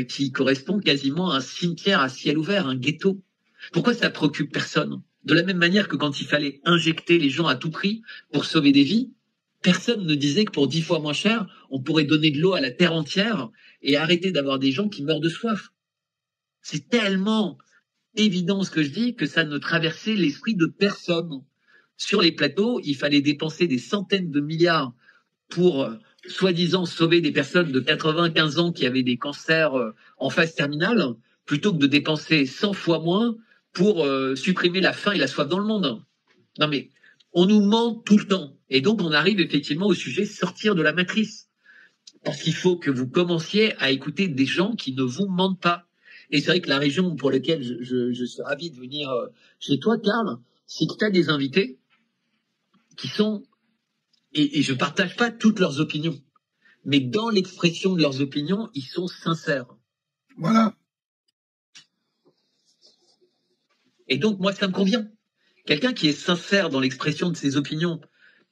Speaker 1: qui correspond quasiment à un cimetière à ciel ouvert, un ghetto. Pourquoi ça préoccupe personne? De la même manière que quand il fallait injecter les gens à tout prix pour sauver des vies, personne ne disait que pour 10 fois moins cher, on pourrait donner de l'eau à la terre entière et arrêter d'avoir des gens qui meurent de soif. C'est tellement évident ce que je dis que ça ne traversait l'esprit de personne. sur les plateaux, il fallait dépenser des centaines de milliards pour soi-disant sauver des personnes de 95 ans qui avaient des cancers en phase terminale, plutôt que de dépenser 100 fois moins pour supprimer la faim et la soif dans le monde. Non mais, on nous ment tout le temps. Et donc, on arrive effectivement au sujet sortir de la matrice. Parce qu'il faut que vous commenciez à écouter des gens qui ne vous mentent pas. Et c'est vrai que la région pour laquelle je suis ravi de venir chez toi, Karl, c'est que tu as des invités qui sont, et je partage pas toutes leurs opinions, mais dans l'expression de leurs opinions, ils sont sincères.
Speaker 4: Voilà.
Speaker 1: Et donc, moi, ça me convient. Quelqu'un qui est sincère dans l'expression de ses opinions,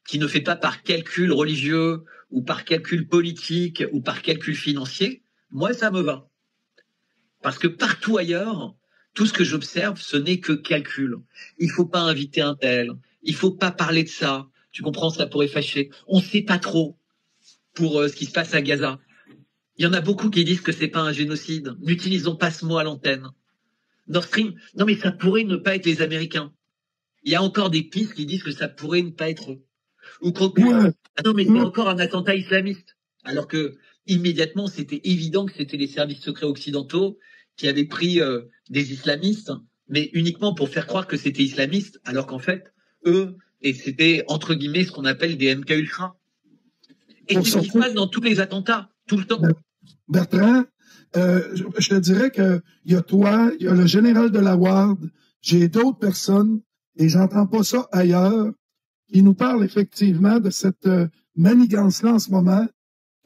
Speaker 1: qui ne fait pas par calcul religieux ou par calcul politique ou par calcul financier, moi, ça me va. Parce que partout ailleurs, tout ce que j'observe, ce n'est que calcul. Il faut pas inviter un tel, il faut pas parler de ça. Tu comprends, ça pourrait fâcher. On sait pas trop pour ce qui se passe à Gaza. Il y en a beaucoup qui disent que c'est pas un génocide. N'utilisons pas ce mot à l'antenne. Nord Stream, non mais ça pourrait ne pas être les Américains. Il y a encore des pistes qui disent que ça pourrait ne pas être eux. Ou ah non mais c'est encore un attentat islamiste. Alors que immédiatement c'était évident que c'était les services secrets occidentaux qui avaient pris des islamistes, mais uniquement pour faire croire que c'était islamiste, alors qu'en fait eux, et c'était entre guillemets ce qu'on appelle des MK Ultra. Et c'est ce qui se passe dans tous les attentats, tout le temps.
Speaker 4: Bertrand, je te dirais que il y a toi, il y a le général de la Ward, j'ai d'autres personnes, et j'entends pas ça ailleurs, qui nous parlent effectivement de cette manigance-là en ce moment,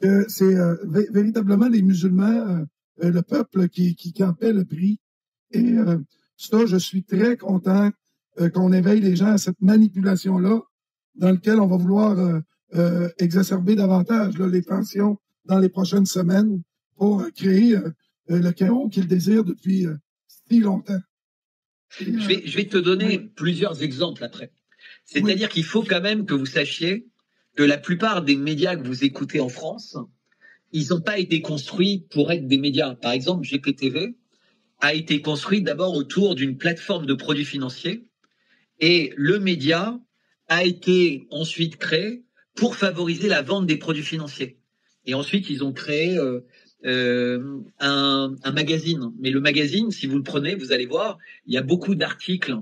Speaker 4: que c'est véritablement les musulmans, le peuple qui en paie le prix. Et ça, je suis très content qu'on éveille les gens à cette manipulation-là, dans laquelle on va vouloir exacerber davantage là, les tensions dans les prochaines semaines pour créer le chaos qu'ils désirent depuis si longtemps.
Speaker 1: Je vais te donner plusieurs exemples après. C'est-à-dire qu'il faut quand même que vous sachiez que la plupart des médias que vous écoutez en France, ils n'ont pas été construits pour être des médias. Par exemple, GPTV a été construit d'abord autour d'une plateforme de produits financiers et le média a été ensuite créé pour favoriser la vente des produits financiers. Et ensuite, ils ont créé un magazine. Mais le magazine, si vous le prenez, vous allez voir, il y a beaucoup d'articles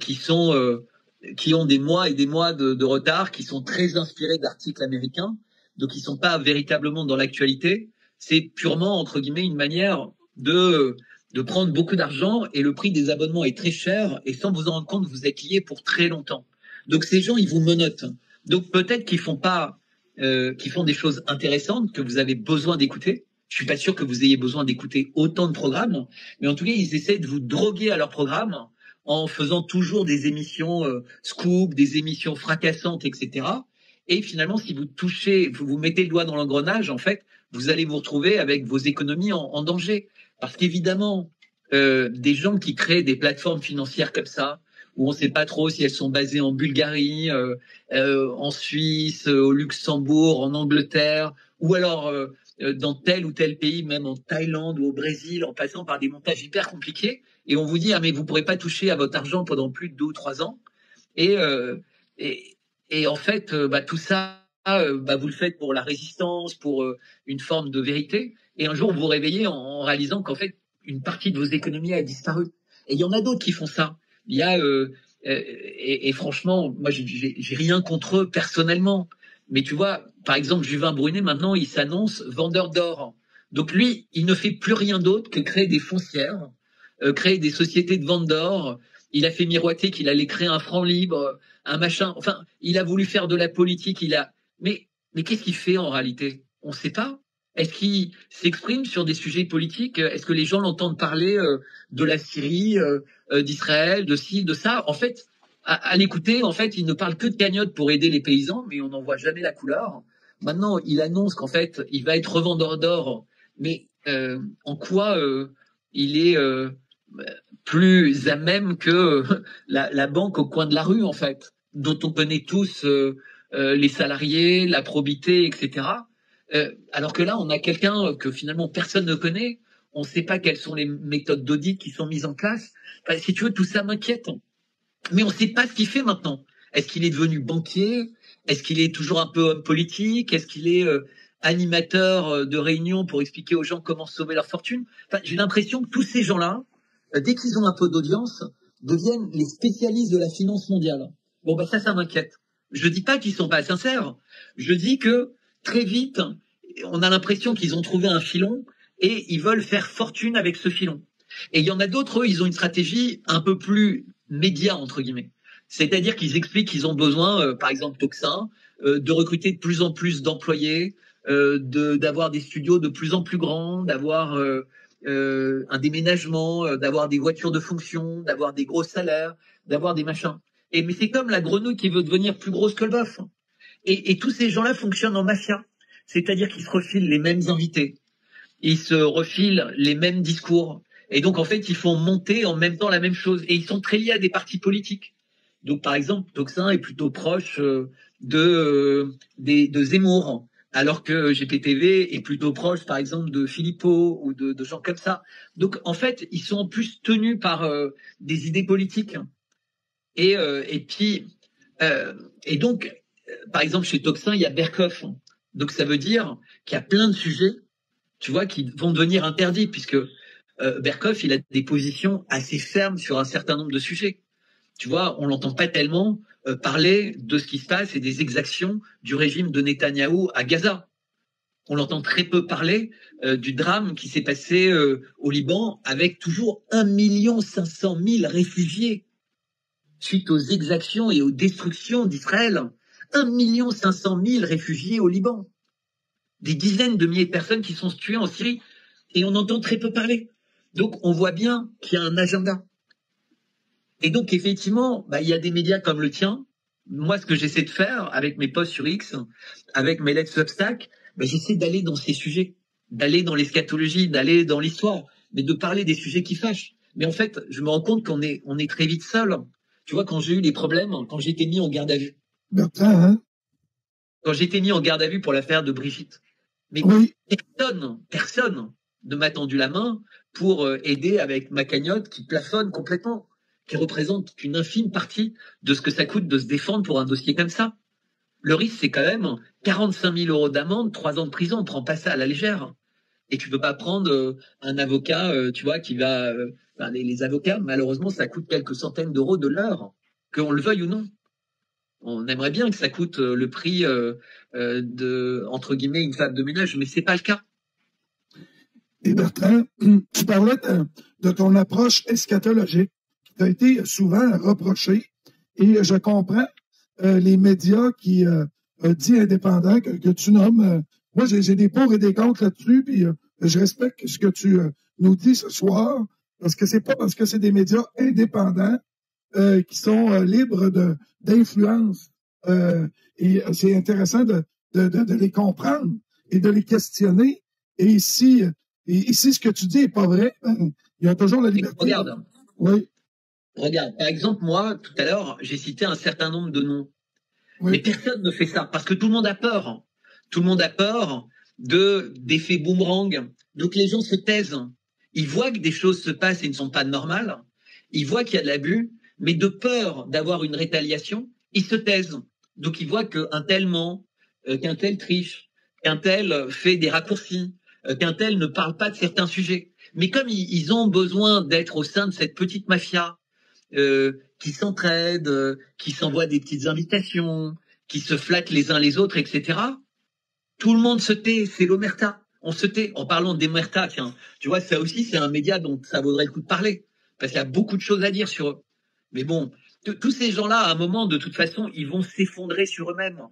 Speaker 1: qui ont des mois et des mois de retard, qui sont très inspirés d'articles américains, donc ils sont pas véritablement dans l'actualité. C'est purement, entre guillemets, une manière de prendre beaucoup d'argent et le prix des abonnements est très cher et sans vous en rendre compte, vous êtes lié pour très longtemps. Donc ces gens, ils vous menottent. Donc peut-être qu'ils font des choses intéressantes que vous avez besoin d'écouter. Je suis pas sûr que vous ayez besoin d'écouter autant de programmes, mais en tout cas, ils essaient de vous droguer à leur programme en faisant toujours des émissions scoop, des émissions fracassantes, etc. Et finalement, si vous mettez le doigt dans l'engrenage, en fait, vous allez vous retrouver avec vos économies en danger. Parce qu'évidemment, des gens qui créent des plateformes financières comme ça, où on ne sait pas trop si elles sont basées en Bulgarie, en Suisse, au Luxembourg, en Angleterre, ou alors dans tel ou tel pays, même en Thaïlande ou au Brésil, en passant par des montages hyper compliqués, et on vous dit ah mais vous pourrez pas toucher à votre argent pendant plus de 2 ou 3 ans, et en fait tout ça vous le faites pour la résistance, pour une forme de vérité, et un jour vous vous réveillez en réalisant qu'en fait une partie de vos économies a disparu. Et il y en a d'autres qui font ça. Il y a et franchement, moi j'ai rien contre eux personnellement, mais tu vois, par exemple Juvin Brunet maintenant il s'annonce vendeur d'or. Donc lui, il ne fait plus rien d'autre que créer des foncières, créer des sociétés de vente d'or. Il a fait miroiter qu'il allait créer un franc libre, un machin. Enfin, il a voulu faire de la politique. Mais qu'est-ce qu'il fait en réalité? On ne sait pas. Est-ce qu'il s'exprime sur des sujets politiques? Est-ce que les gens l'entendent parler de la Syrie, d'Israël, de ci, de ça? En fait, à l'écouter, en fait, il ne parle que de cagnottes pour aider les paysans, mais on n'en voit jamais la couleur. Maintenant, il annonce qu'en fait, il va être revendeur d'or, mais en quoi il est plus à même que la banque au coin de la rue, en fait, dont on connaît tous les salariés, la probité, etc. Alors que là, on a quelqu'un que finalement personne ne connaît. On ne sait pas quelles sont les méthodes d'audit qui sont mises en place. Enfin, si tu veux, tout ça m'inquiète. Mais on ne sait pas ce qu'il fait maintenant. Est-ce qu'il est devenu banquier? Est-ce qu'il est toujours un peu homme politique? Est-ce qu'il est animateur de réunions pour expliquer aux gens comment sauver leur fortune? Enfin, j'ai l'impression que tous ces gens-là, dès qu'ils ont un peu d'audience, deviennent les spécialistes de la finance mondiale. Bon, ben ça m'inquiète. Je dis pas qu'ils sont pas sincères. Je dis que très vite, on a l'impression qu'ils ont trouvé un filon et ils veulent faire fortune avec ce filon. Et il y en a d'autres, eux, ils ont une stratégie un peu plus média, entre guillemets. C'est-à-dire qu'ils expliquent qu'ils ont besoin, par exemple Toxin, de recruter de plus en plus d'employés, d'avoir des studios de plus en plus grands, d'avoir un déménagement, d'avoir des voitures de fonction, d'avoir des gros salaires, d'avoir des machins. Mais c'est comme la grenouille qui veut devenir plus grosse que le bœuf. Et tous ces gens-là fonctionnent en mafia. C'est-à-dire qu'ils se refilent les mêmes invités. Ils se refilent les mêmes discours. Et donc, en fait, ils font monter en même temps la même chose. Et ils sont très liés à des partis politiques. Donc, par exemple, Toxin est plutôt proche de Zemmour, alors que GPTV est plutôt proche, par exemple, de Philippot ou de gens comme ça. Donc, en fait, ils sont en plus tenus par des idées politiques. Et donc, par exemple, chez Toxin, il y a Berkoff. Donc, ça veut dire qu'il y a plein de sujets, tu vois, qui vont devenir interdits, puisque Berkoff, il a des positions assez fermes sur un certain nombre de sujets. Tu vois, on l'entend pas tellement parler de ce qui se passe et des exactions du régime de Netanyahou à Gaza. On l'entend très peu parler du drame qui s'est passé au Liban avec toujours 1 500 000 réfugiés suite aux exactions et aux destructions d'Israël. 1 500 000 réfugiés au Liban. Des dizaines de milliers de personnes qui sont tuées en Syrie. Et on entend très peu parler. Donc, on voit bien qu'il y a un agenda. Et donc, effectivement, il y a des médias comme le tien. Moi, ce que j'essaie de faire avec mes posts sur X, avec mes lettres Substack, j'essaie d'aller dans ces sujets, d'aller dans l'eschatologie, d'aller dans l'histoire, mais de parler des sujets qui fâchent. Mais en fait, je me rends compte qu'on est très vite seul. Tu vois, quand j'ai eu les problèmes, quand j'ai été mis en garde à vue.
Speaker 4: Bertrand, hein?
Speaker 1: Quand j'ai été mis en garde à vue pour l'affaire de Brigitte. Mais
Speaker 4: Oui.
Speaker 1: personne ne m'a tendu la main pour aider avec ma cagnotte qui plafonne complètement, qui représente qu'une infime partie de ce que ça coûte de se défendre pour un dossier comme ça. Le risque, c'est quand même 45 000 € d'amende, 3 ans de prison. On ne prend pas ça à la légère. Et tu peux pas prendre un avocat, tu vois, qui va... les avocats, malheureusement, ça coûte quelques centaines d'euros de l'heure, qu'on le veuille ou non. On aimerait bien que ça coûte le prix de, entre guillemets, une femme de ménage, mais c'est pas le cas.
Speaker 4: Et Bertrand, tu parlais de ton approche eschatologique qui t'a été souvent reprochée. Et je comprends les médias qui dits indépendants que tu nommes. Moi, j'ai des pour et des contre là-dessus, puis je respecte ce que tu nous dis ce soir, parce que c'est pas parce que c'est des médias indépendants qui sont libres d'influence. Et c'est intéressant de les comprendre et de les questionner. Et ici, ce que tu dis est pas vrai. Il y a toujours la liberté.
Speaker 1: Regarde.
Speaker 4: Oui.
Speaker 1: Regarde, par exemple, moi, tout à l'heure, j'ai cité un certain nombre de noms.
Speaker 4: Oui.
Speaker 1: Mais personne ne fait ça, parce que tout le monde a peur. Tout le monde a peur d'effets boomerang. Donc les gens se taisent. Ils voient que des choses se passent et ne sont pas normales. Ils voient qu'il y a de l'abus, mais de peur d'avoir une rétaliation, ils se taisent. Donc ils voient qu'un tel ment, qu'un tel triche, qu'un tel fait des raccourcis, qu'un tel ne parle pas de certains sujets. Mais comme ils ont besoin d'être au sein de cette petite mafia, qui s'entraident, qui s'envoient des petites invitations, qui se flattent les uns les autres, etc., tout le monde se tait, c'est l'omerta. On se tait. En parlant d'omerta, tiens, tu vois, ça aussi, c'est un média dont ça vaudrait le coup de parler, parce qu'il y a beaucoup de choses à dire sur eux. Mais bon, tous ces gens-là, à un moment, de toute façon, ils vont s'effondrer sur eux-mêmes.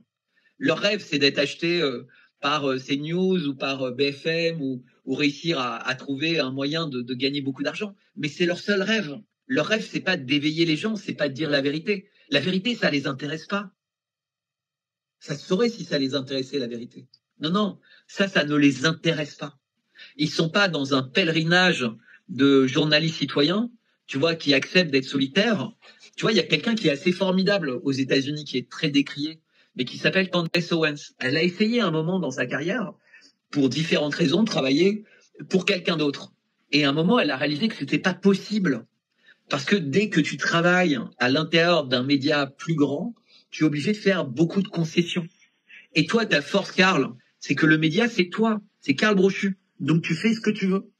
Speaker 1: Leur rêve, c'est d'être acheté par CNews ou par BFM ou réussir à trouver un moyen de gagner beaucoup d'argent. Mais c'est leur seul rêve. Leur rêve, c'est pas d'éveiller les gens, c'est pas de dire la vérité. La vérité, ça les intéresse pas. Ça se saurait si ça les intéressait, la vérité. Non, ça ne les intéresse pas. Ils sont pas dans un pèlerinage de journalistes citoyens, tu vois, qui acceptent d'être solitaires. Tu vois, il y a quelqu'un qui est assez formidable aux États-Unis, qui est très décrié, mais qui s'appelle Candace Owens. Elle a essayé un moment dans sa carrière, pour différentes raisons, de travailler pour quelqu'un d'autre. Et à un moment, elle a réalisé que c'était pas possible. Parce que dès que tu travailles à l'intérieur d'un média plus grand, tu es obligé de faire beaucoup de concessions. Et toi, ta force, Karl, c'est que le média, c'est toi, c'est Karl Brochu. Donc tu fais ce que tu veux.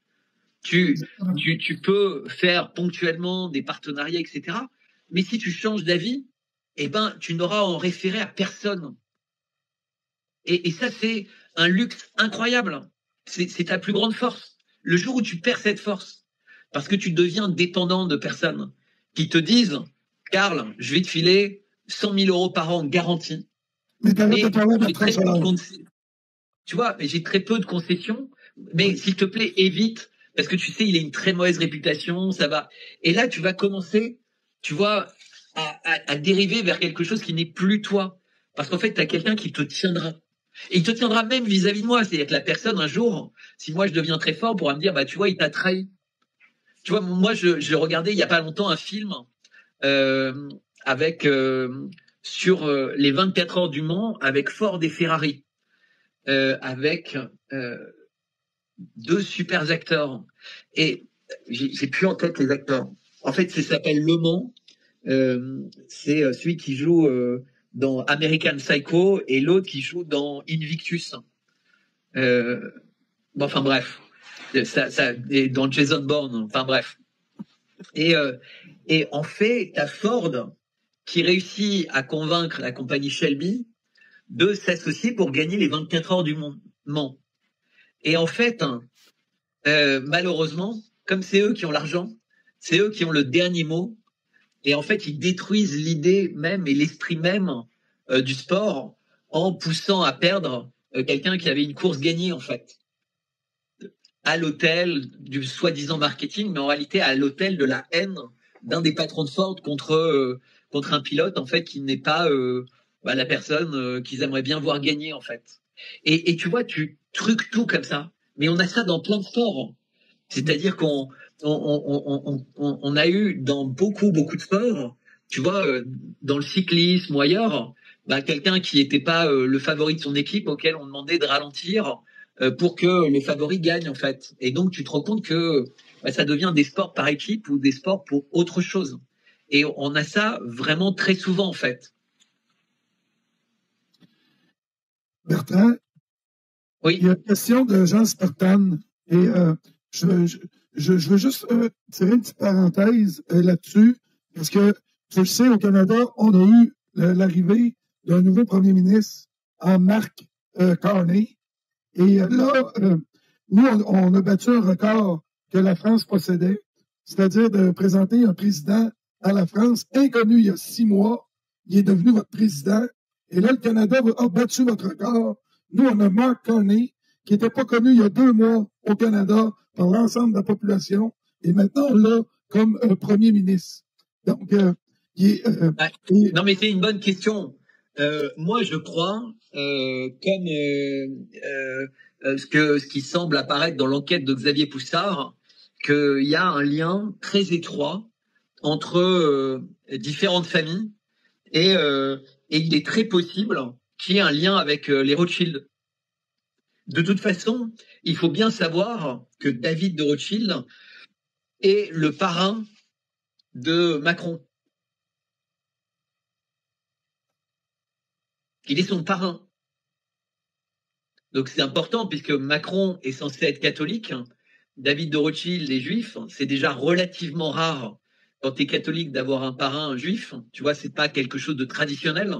Speaker 1: Tu peux faire ponctuellement des partenariats, etc. Mais si tu changes d'avis, eh ben, tu n'auras en référé à personne. Et ça, c'est un luxe incroyable. C'est ta plus grande force. Le jour où tu perds cette force, parce que tu deviens dépendant de personnes qui te disent, Karl, je vais te filer 100 000 euros par an garantie.
Speaker 4: Mais t'arrêtes de parler de
Speaker 1: J'ai très peu de
Speaker 4: concessions.
Speaker 1: tu vois, j'ai très peu de concessions, mais s'il te plaît, évite, parce que tu sais, il a une très mauvaise réputation, ça va. Et là, tu vas commencer, tu vois, à dériver vers quelque chose qui n'est plus toi. Parce qu'en fait, tu as quelqu'un qui te tiendra. Et il te tiendra même vis-à-vis de moi. C'est-à-dire que la personne, un jour, si moi je deviens très fort, pourra me dire, bah, tu vois, il t'a trahi. Tu vois, moi, je regardais il y a pas longtemps un film avec sur les 24 heures du Mans avec Ford et Ferrari, avec deux super acteurs. Et j'ai plus en tête les acteurs. En fait, ça s'appelle Le Mans. C'est celui qui joue dans American Psycho et l'autre qui joue dans Invictus. Bon, enfin bref, et dans Jason Bourne. Enfin bref. Et en fait, t'as Ford qui réussit à convaincre la compagnie Shelby de s'associer pour gagner les 24 heures du Mans. Et en fait, malheureusement, comme c'est eux qui ont l'argent, c'est eux qui ont le dernier mot. Et en fait, ils détruisent l'idée même et l'esprit même du sport en poussant à perdre quelqu'un qui avait une course gagnée, en fait. À l'hôtel du soi-disant marketing, mais en réalité à l'hôtel de la haine d'un des patrons de Ford contre un pilote, en fait, qui n'est pas la personne qu'ils aimeraient bien voir gagner, en fait. Et tu vois, tu truques tout comme ça. Mais on a ça dans plein de sports. C'est-à-dire qu'on a eu dans beaucoup de sports, tu vois, dans le cyclisme ou ailleurs, quelqu'un qui n'était pas le favori de son équipe, auquel on demandait de ralentir pour que le favori gagne, en fait. Et donc, tu te rends compte que ça devient des sports par équipe ou des sports pour autre chose. Et on a ça vraiment très souvent, en fait.
Speaker 4: Bertrand,
Speaker 1: oui.
Speaker 4: Il y a une question de Jean Spartan. Et je veux juste tirer une petite parenthèse là-dessus, parce que, tu le sais, au Canada, on a eu l'arrivée d'un nouveau premier ministre, Mark Carney. Et là, nous, on a battu un record que la France possédait, c'est-à-dire de présenter un président à la France, inconnu il y a 6 mois. Il est devenu votre président. Et là, le Canada a battu votre record. Nous, on a Mark Carney, qui n'était pas connu il y a 2 mois au Canada par l'ensemble de la population. Et maintenant, on l'a comme premier ministre. Donc,
Speaker 1: non, mais c'est une bonne question. Moi, je crois, comme ce qui semble apparaître dans l'enquête de Xavier Poussard, qu'il y a un lien très étroit entre différentes familles et il est très possible qu'il y ait un lien avec les Rothschild. De toute façon, il faut bien savoir que David de Rothschild est le parrain de Macron. Il est son parrain. Donc c'est important puisque Macron est censé être catholique. David de Rothschild est juif. C'est déjà relativement rare quand tu es catholique d'avoir un parrain juif. Tu vois, c'est pas quelque chose de traditionnel.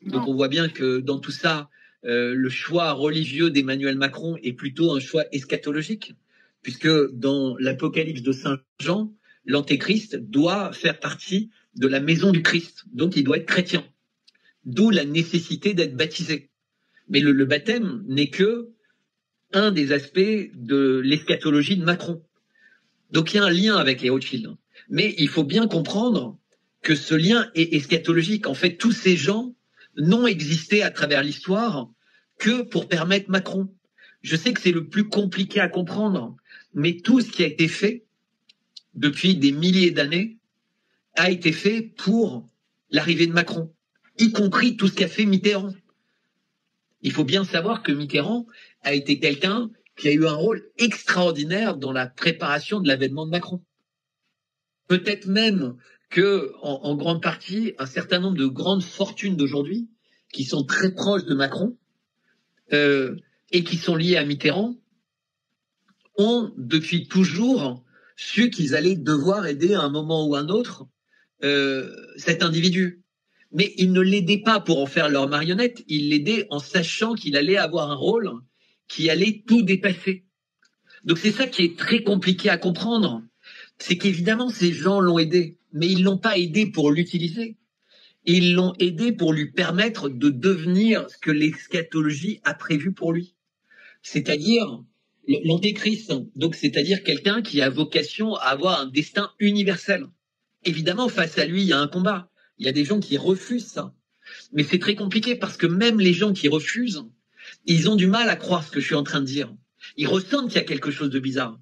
Speaker 1: Donc on voit bien que dans tout ça, le choix religieux d'Emmanuel Macron est plutôt un choix eschatologique, puisque dans l'Apocalypse de Saint Jean, l'Antéchrist doit faire partie de la maison du Christ. Donc il doit être chrétien. D'où la nécessité d'être baptisé. Mais le baptême n'est que un des aspects de l'eschatologie de Macron. Donc il y a un lien avec les Rothschild. Mais il faut bien comprendre que ce lien est eschatologique. En fait, tous ces gens n'ont existé à travers l'histoire que pour permettre Macron. Je sais que c'est le plus compliqué à comprendre, mais tout ce qui a été fait depuis des milliers d'années a été fait pour l'arrivée de Macron, y compris tout ce qu'a fait Mitterrand. Il faut bien savoir que Mitterrand a été quelqu'un qui a eu un rôle extraordinaire dans la préparation de l'avènement de Macron. Peut-être même que, en grande partie, un certain nombre de grandes fortunes d'aujourd'hui, qui sont très proches de Macron, et qui sont liées à Mitterrand, ont depuis toujours su qu'ils allaient devoir aider à un moment ou un autre cet individu. Mais ils ne l'aidaient pas pour en faire leur marionnette, ils l'aidaient en sachant qu'il allait avoir un rôle qui allait tout dépasser. Donc c'est ça qui est très compliqué à comprendre. C'est qu'évidemment ces gens l'ont aidé, mais ils l'ont pas aidé pour l'utiliser. Ils l'ont aidé pour lui permettre de devenir ce que l'eschatologie a prévu pour lui. C'est-à-dire l'antéchrist. Donc c'est-à-dire quelqu'un qui a vocation à avoir un destin universel. Évidemment, face à lui, il y a un combat. Il y a des gens qui refusent ça. Mais c'est très compliqué parce que même les gens qui refusent, ils ont du mal à croire ce que je suis en train de dire. Ils ressentent qu'il y a quelque chose de bizarre.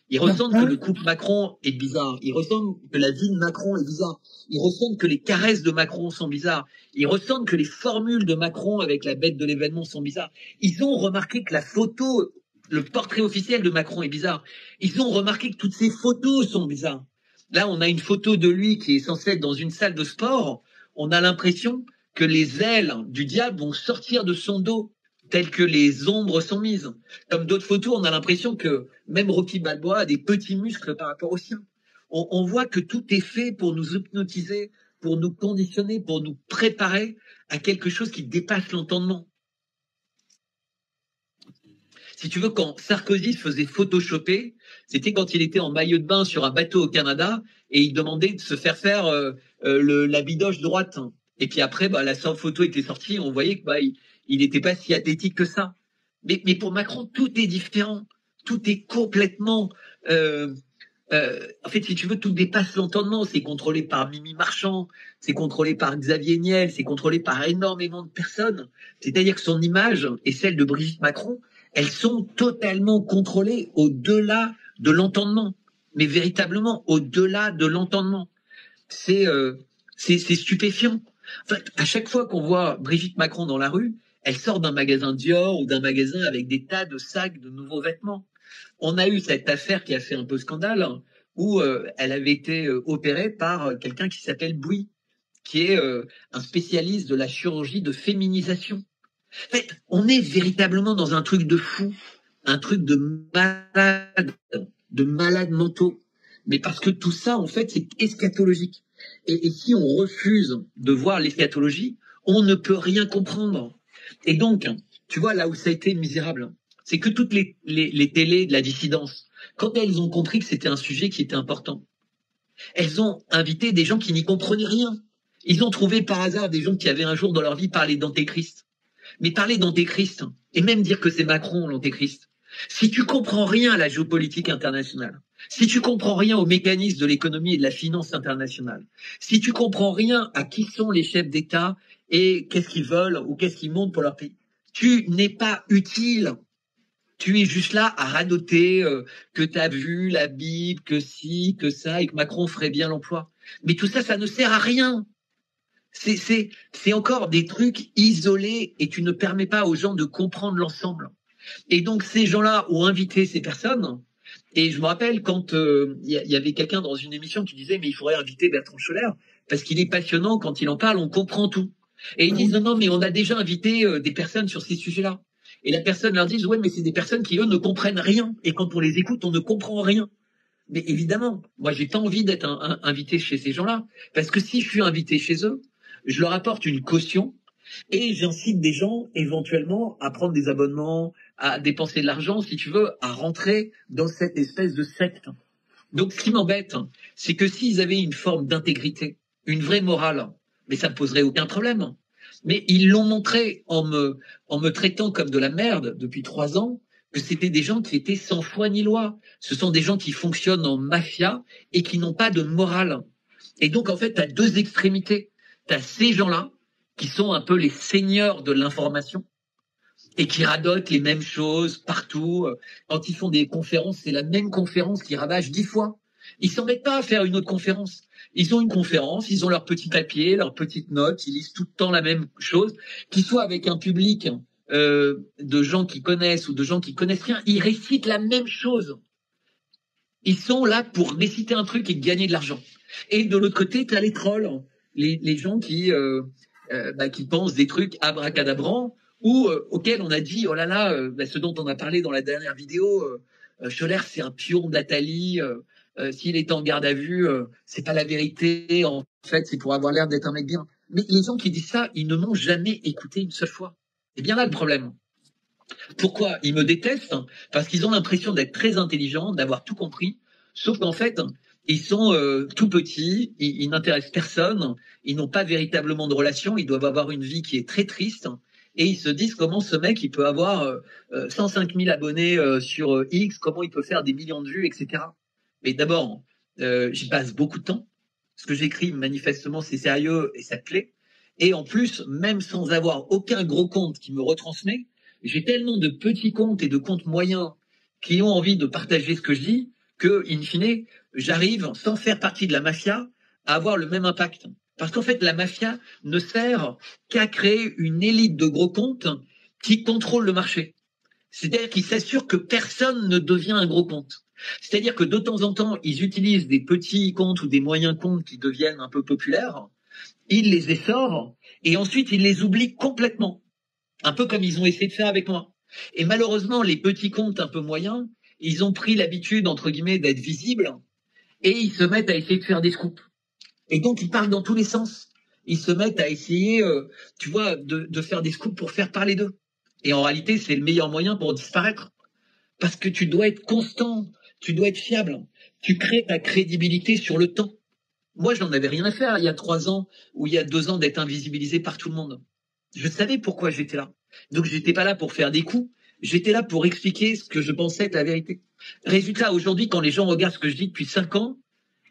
Speaker 1: Ils ressentent que le couple Macron est bizarre. Ils ressentent que la vie de Macron est bizarre. Ils ressentent que les caresses de Macron sont bizarres. Ils ressentent que les formules de Macron avec la bête de l'événement sont bizarres. Ils ont remarqué que la photo, le portrait officiel de Macron est bizarre. Ils ont remarqué que toutes ces photos sont bizarres. Là, on a une photo de lui qui est censée être dans une salle de sport. On a l'impression que les ailes du diable vont sortir de son dos, telles que les ombres sont mises. Comme d'autres photos, on a l'impression que même Rocky Balboa a des petits muscles par rapport aux siens. On voit que tout est fait pour nous hypnotiser, pour nous conditionner, pour nous préparer à quelque chose qui dépasse l'entendement. Si tu veux, quand Sarkozy se faisait photoshopper, c'était quand il était en maillot de bain sur un bateau au Canada et il demandait de se faire la bidoche droite. Et puis après, la photo était sortie, on voyait que il n'était pas si athlétique que ça. Mais pour Macron, tout est différent. Tout est complètement... en fait, si tu veux, tout dépasse l'entendement. C'est contrôlé par Mimi Marchand, c'est contrôlé par Xavier Niel, c'est contrôlé par énormément de personnes. C'est-à-dire que son image et celle de Brigitte Macron, elles sont totalement contrôlées au-delà de l'entendement. Mais véritablement, au-delà de l'entendement. C'est stupéfiant. En fait, à chaque fois qu'on voit Brigitte Macron dans la rue, elle sort d'un magasin Dior ou d'un magasin avec des tas de sacs de nouveaux vêtements. On a eu cette affaire qui a fait un peu scandale, où elle avait été opérée par quelqu'un qui s'appelle Bouy, qui est un spécialiste de la chirurgie de féminisation. En fait, on est véritablement dans un truc de fou, un truc de malades mentaux. Mais parce que tout ça, en fait, c'est eschatologique. Et si on refuse de voir l'eschatologie, on ne peut rien comprendre. Et donc, tu vois, là où ça a été misérable, c'est que toutes les télés de la dissidence, quand elles ont compris que c'était un sujet qui était important, elles ont invité des gens qui n'y comprenaient rien. Ils ont trouvé par hasard des gens qui avaient un jour dans leur vie parlé d'antéchrist. Mais parler d'antéchrist, et même dire que c'est Macron l'antéchrist, si tu comprends rien à la géopolitique internationale, si tu comprends rien aux mécanismes de l'économie et de la finance internationale, si tu comprends rien à qui sont les chefs d'État et qu'est-ce qu'ils veulent ou qu'est-ce qu'ils montent pour leur pays, tu n'es pas utile. Tu es juste là à radoter que tu as vu la Bible, que si, que ça, et que Macron ferait bien l'emploi. Mais tout ça, ça ne sert à rien. C'est encore des trucs isolés et tu ne permets pas aux gens de comprendre l'ensemble. Et donc, ces gens-là ont invité ces personnes. Et je me rappelle quand y avait quelqu'un dans une émission qui disait « Mais il faudrait inviter Bertrand Scholler parce qu'il est passionnant, quand il en parle, on comprend tout. » Et ils disent « Non, mais on a déjà invité des personnes sur ces sujets-là. » Et la personne leur dit « Ouais, mais c'est des personnes qui, eux, ne comprennent rien. Et quand on les écoute, on ne comprend rien. » Mais évidemment, moi, j'ai pas envie d'être invité chez ces gens-là. Parce que si je suis invité chez eux, je leur apporte une caution et j'incite des gens éventuellement à prendre des abonnements, à dépenser de l'argent, si tu veux, à rentrer dans cette espèce de secte. Donc, ce qui m'embête, c'est que s'ils avaient une forme d'intégrité, une vraie morale, mais ça ne poserait aucun problème. Mais ils l'ont montré en me traitant comme de la merde depuis 3 ans, que c'était des gens qui étaient sans foi ni loi. Ce sont des gens qui fonctionnent en mafia et qui n'ont pas de morale. Et donc, en fait, tu as 2 extrémités. Tu as ces gens-là, qui sont un peu les seigneurs de l'information, et qui radotent les mêmes choses partout. Quand ils font des conférences, c'est la même conférence qui ravage 10 fois. Ils s'embêtent pas à faire une autre conférence. Ils ont une conférence, ils ont leur petit papier, leurs petites notes, ils lisent tout le temps la même chose, qu'ils soient avec un public de gens qui connaissent ou de gens qui connaissent rien, ils récitent la même chose. Ils sont là pour réciter un truc et gagner de l'argent. Et de l'autre côté, tu as les trolls, les gens qui pensent des trucs abracadabrants ou auxquels on a dit, oh là là, ce dont on a parlé dans la dernière vidéo, Schoeller, c'est un pion d'Atali, s'il est en garde à vue, c'est pas la vérité, en fait, c'est pour avoir l'air d'être un mec bien. Mais les gens qui disent ça, ils ne m'ont jamais écouté une seule fois. C'est bien là le problème. Pourquoi? Ils me détestent parce qu'ils ont l'impression d'être très intelligents, d'avoir tout compris, sauf qu'en fait, ils sont tout petits, ils n'intéressent personne, ils n'ont pas véritablement de relation, ils doivent avoir une vie qui est très triste, et ils se disent comment ce mec il peut avoir 105 000 abonnés sur X, comment il peut faire des millions de vues, etc. Mais d'abord, j'y passe beaucoup de temps. Ce que j'écris, manifestement, c'est sérieux et ça te plaît. Et en plus, même sans avoir aucun gros compte qui me retransmet, j'ai tellement de petits comptes et de comptes moyens qui ont envie de partager ce que je dis que, in fine, j'arrive, sans faire partie de la mafia, à avoir le même impact. Parce qu'en fait, la mafia ne sert qu'à créer une élite de gros comptes qui contrôle le marché. C'est-à-dire qu'ils s'assurent que personne ne devient un gros compte. C'est-à-dire que de temps en temps, ils utilisent des petits comptes ou des moyens comptes qui deviennent un peu populaires, ils les essorent et ensuite ils les oublient complètement. Un peu comme ils ont essayé de faire avec moi. Et malheureusement, les petits comptes un peu moyens, ils ont pris l'habitude, entre guillemets, d'être visibles et ils se mettent à essayer de faire des scoops. Et donc, ils parlent dans tous les sens. Ils se mettent à essayer, tu vois, de faire des scoops pour faire parler d'eux. Et en réalité, c'est le meilleur moyen pour disparaître. Parce que tu dois être constant, tu dois être fiable. Tu crées ta crédibilité sur le temps. Moi, je n'en avais rien à faire il y a 3 ans ou il y a 2 ans d'être invisibilisé par tout le monde. Je savais pourquoi j'étais là. Donc, j'étais pas là pour faire des coups. J'étais là pour expliquer ce que je pensais être la vérité. Résultat, aujourd'hui, quand les gens regardent ce que je dis depuis 5 ans,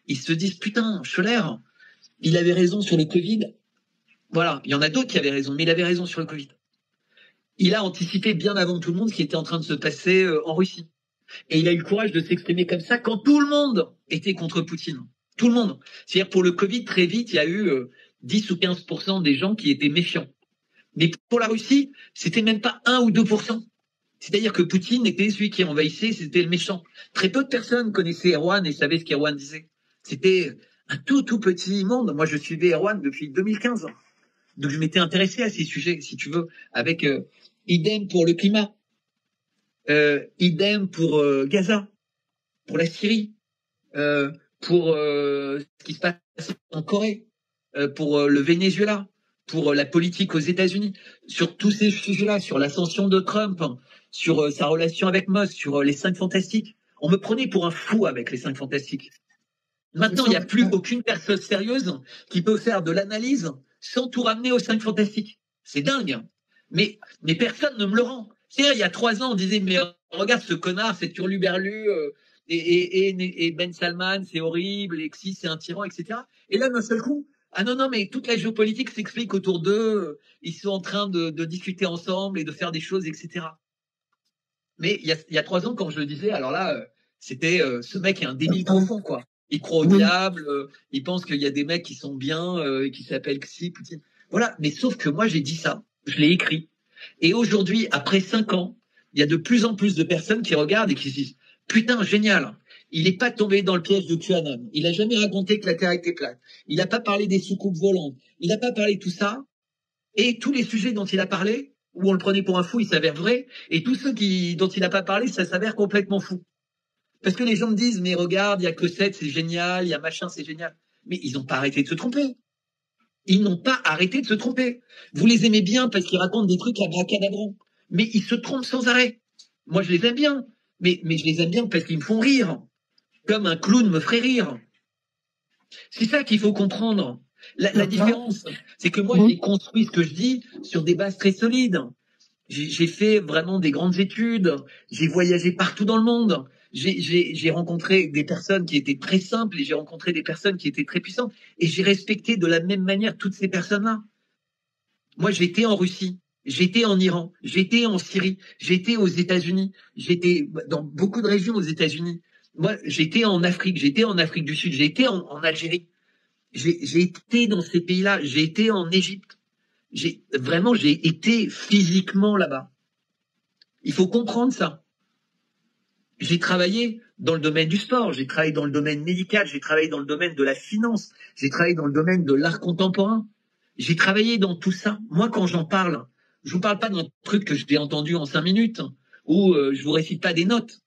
Speaker 1: ils se disent, putain, Schoeller, il avait raison sur le Covid. Voilà, il y en a d'autres qui avaient raison, mais il avait raison sur le Covid. Il a anticipé bien avant tout le monde ce qui était en train de se passer en Russie. Et il a eu le courage de s'exprimer comme ça quand tout le monde était contre Poutine. Tout le monde. C'est-à-dire pour le Covid, très vite, il y a eu 10 ou 15% des gens qui étaient méfiants. Mais pour la Russie, c'était même pas 1 ou 2%. C'est-à-dire que Poutine était celui qui envahissait, c'était le méchant. Très peu de personnes connaissaient Erwan et savaient ce qu'Erwan disait. C'était un tout petit monde. Moi, je suivais Erwan depuis 2015. Donc, je m'étais intéressé à ces sujets, si tu veux, avec idem pour le climat, idem pour Gaza, pour la Syrie, pour ce qui se passe en Corée, pour le Venezuela, pour la politique aux États-Unis, sur tous ces sujets-là, sur l'ascension de Trump, sur sa relation avec Musk, sur les 5 fantastiques. On me prenait pour un fou avec les 5 fantastiques. Maintenant, il n'y a plus aucune personne sérieuse qui peut faire de l'analyse sans tout ramener aux 5 fantastiques. C'est dingue. Mais personne ne me le rend. C'est-à-dire, il y a 3 ans, on disait, mais regarde ce connard, c'est Turluberlu, et Ben Salman, c'est horrible, et Xi, c'est un tyran, etc. Et là, d'un seul coup, ah non, mais toute la géopolitique s'explique autour d'eux, ils sont en train de discuter ensemble et de faire des choses, etc. Mais il y a 3 ans, quand je le disais, alors là, c'était ce mec est un débile profond, quoi. Il croit au diable, il pense qu'il y a des mecs qui sont bien, qui s'appellent Xi, Poutine. Voilà, mais sauf que moi, j'ai dit ça, je l'ai écrit. Et aujourd'hui, après 5 ans, il y a de plus en plus de personnes qui regardent et qui se disent « Putain, génial, il n'est pas tombé dans le piège de QAnon. Il n'a jamais raconté que la Terre était plate. Il n'a pas parlé des soucoupes volantes. Il n'a pas parlé de tout ça. Et tous les sujets dont il a parlé, où on le prenait pour un fou, ils s'avèrent vrais. Et tous ceux dont il n'a pas parlé, ça s'avère complètement fou. Parce que les gens me disent, mais regarde, il y a Cosette, c'est génial, il y a machin, c'est génial. Mais ils n'ont pas arrêté de se tromper. Ils n'ont pas arrêté de se tromper. Vous les aimez bien parce qu'ils racontent des trucs abracadabrants. Mais ils se trompent sans arrêt. Moi, je les aime bien. Mais je les aime bien parce qu'ils me font rire. Comme un clown me ferait rire. C'est ça qu'il faut comprendre. La différence, c'est que moi, j'ai construit ce que je dis sur des bases très solides. J'ai fait vraiment des grandes études. J'ai voyagé partout dans le monde. J'ai rencontré des personnes qui étaient très simples et j'ai rencontré des personnes qui étaient très puissantes. Et j'ai respecté de la même manière toutes ces personnes-là. Moi, j'étais en Russie, j'étais en Iran, j'étais en Syrie, j'étais aux États-Unis, j'étais dans beaucoup de régions aux États-Unis. Moi, j'étais en Afrique du Sud, j'étais en Algérie. J'ai été dans ces pays-là, j'ai été en Égypte. J'ai été physiquement là-bas. Il faut comprendre ça. J'ai travaillé dans le domaine du sport, j'ai travaillé dans le domaine médical, j'ai travaillé dans le domaine de la finance, j'ai travaillé dans le domaine de l'art contemporain. J'ai travaillé dans tout ça. Moi, quand j'en parle, je vous parle pas d'un truc que j'ai entendu en 5 minutes, ou je vous récite pas des notes.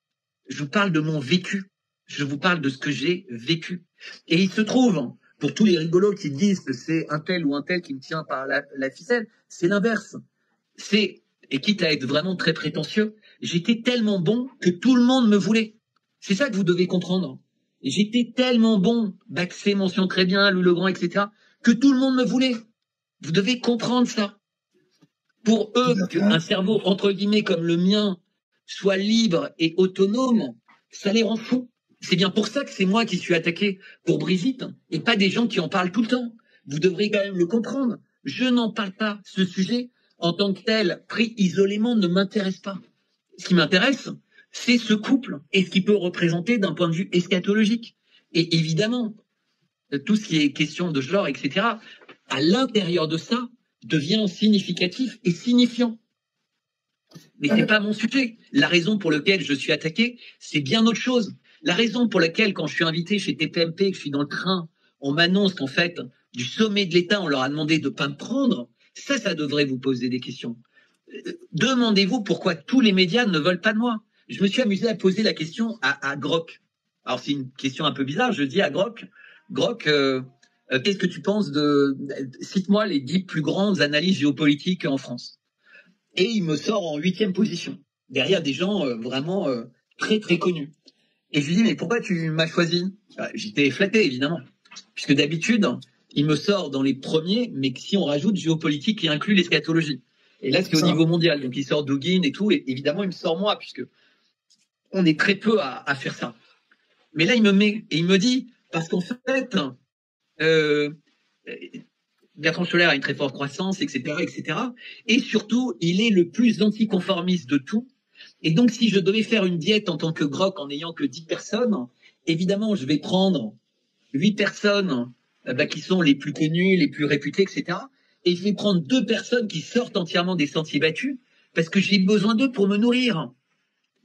Speaker 1: Je vous parle de mon vécu. Je vous parle de ce que j'ai vécu. Et il se trouve, pour tous les rigolos qui disent que c'est un tel ou un tel qui me tient par la ficelle, c'est l'inverse. Et quitte à être vraiment très prétentieux, j'étais tellement bon que tout le monde me voulait. C'est ça que vous devez comprendre. J'étais tellement bon, Baxé, mention très bien, Louis Legrand, etc., que tout le monde me voulait. Vous devez comprendre ça. Pour eux, qu'un cerveau, entre guillemets, comme le mien, soit libre et autonome, ça les rend fous. C'est bien pour ça que c'est moi qui suis attaqué pour Brigitte, et pas des gens qui en parlent tout le temps. Vous devrez quand même le comprendre. Je n'en parle pas. Ce sujet, en tant que tel, pris isolément, ne m'intéresse pas. Ce qui m'intéresse, c'est ce couple et ce qu'il peut représenter d'un point de vue eschatologique. Et évidemment, tout ce qui est question de genre, etc., à l'intérieur de ça, devient significatif et signifiant. Mais c'est pas mon sujet. La raison pour laquelle je suis attaqué, c'est bien autre chose. La raison pour laquelle, quand je suis invité chez TPMP, que je suis dans le train, on m'annonce qu'en fait, du sommet de l'État, on leur a demandé de pas me prendre, ça devrait vous poser des questions. Demandez-vous pourquoi tous les médias ne veulent pas de moi. Je me suis amusé à poser la question à Grok. Alors c'est une question un peu bizarre, je dis à Grok, qu'est-ce que tu penses cite-moi les 10 plus grandes analyses géopolitiques en France. Et il me sort en 8e position, derrière des gens vraiment très très connus. Et je lui dis, mais pourquoi tu m'as choisi? J'étais flatté, évidemment, puisque d'habitude, il me sort dans les premiers, mais si on rajoute géopolitique, il inclut l'eschatologie. Et là, c'est au niveau mondial, donc il sort Dugin et tout, et évidemment, il me sort moi, puisque on est très peu à faire ça. Mais là, il me met, et il me dit, parce qu'en fait, Bertrand Scholler a une très forte croissance, etc., etc. Et surtout, il est le plus anticonformiste de tout. Et donc, si je devais faire une diète en tant que Grok en n'ayant que 10 personnes, évidemment, je vais prendre 8 personnes qui sont les plus connues, les plus réputées, etc. Et je vais prendre 2 personnes qui sortent entièrement des sentiers battus parce que j'ai besoin d'eux pour me nourrir.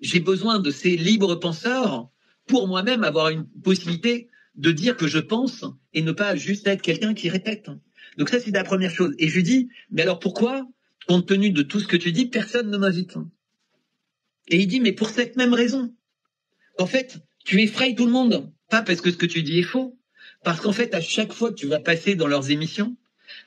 Speaker 1: J'ai besoin de ces libres penseurs pour moi-même avoir une possibilité de dire que je pense et ne pas juste être quelqu'un qui répète. Donc ça, c'est la première chose. Et je lui dis, mais alors pourquoi, compte tenu de tout ce que tu dis, personne ne m'invite? Et il dit, mais pour cette même raison. En fait, tu effraies tout le monde. Pas parce que ce que tu dis est faux. Parce qu'en fait, à chaque fois que tu vas passer dans leurs émissions,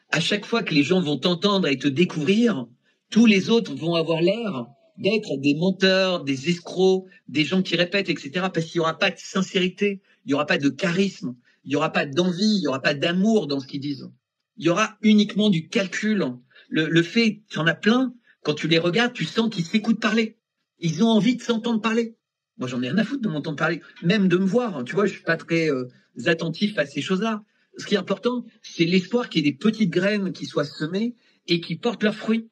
Speaker 1: à chaque fois que les gens vont t'entendre et te découvrir, tous les autres vont avoir l'air d'être des menteurs, des escrocs, des gens qui répètent, etc. Parce qu'il n'y aura pas de sincérité, il n'y aura pas de charisme, il n'y aura pas d'envie, il n'y aura pas d'amour dans ce qu'ils disent. Il y aura uniquement du calcul. Le fait, tu en as plein, quand tu les regardes, tu sens qu'ils s'écoutent parler. Ils ont envie de s'entendre parler. Moi, j'en ai rien à foutre de m'entendre parler, même de me voir. Tu vois, je suis pas très attentif à ces choses-là. Ce qui est important, c'est l'espoir qu'il y ait des petites graines qui soient semées et qui portent leurs fruits.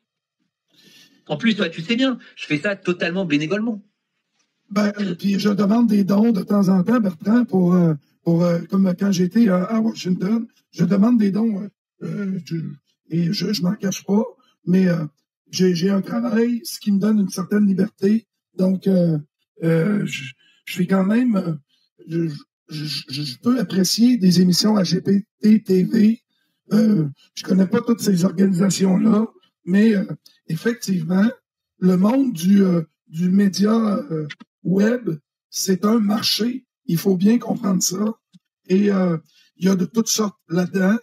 Speaker 1: En plus, toi, tu sais bien, je fais ça totalement bénévolement.
Speaker 4: Puis je demande des dons de temps en temps, Bertrand, pour comme quand j'étais à Washington, je demande des dons et je m'en cache pas, mais j'ai un travail, ce qui me donne une certaine liberté. Donc, je fais quand même, je peux apprécier des émissions LGBT TV. Je connais pas toutes ces organisations-là, mais effectivement, le monde du média web, c'est un marché. Il faut bien comprendre ça. Et il y a de toutes sortes là-dedans.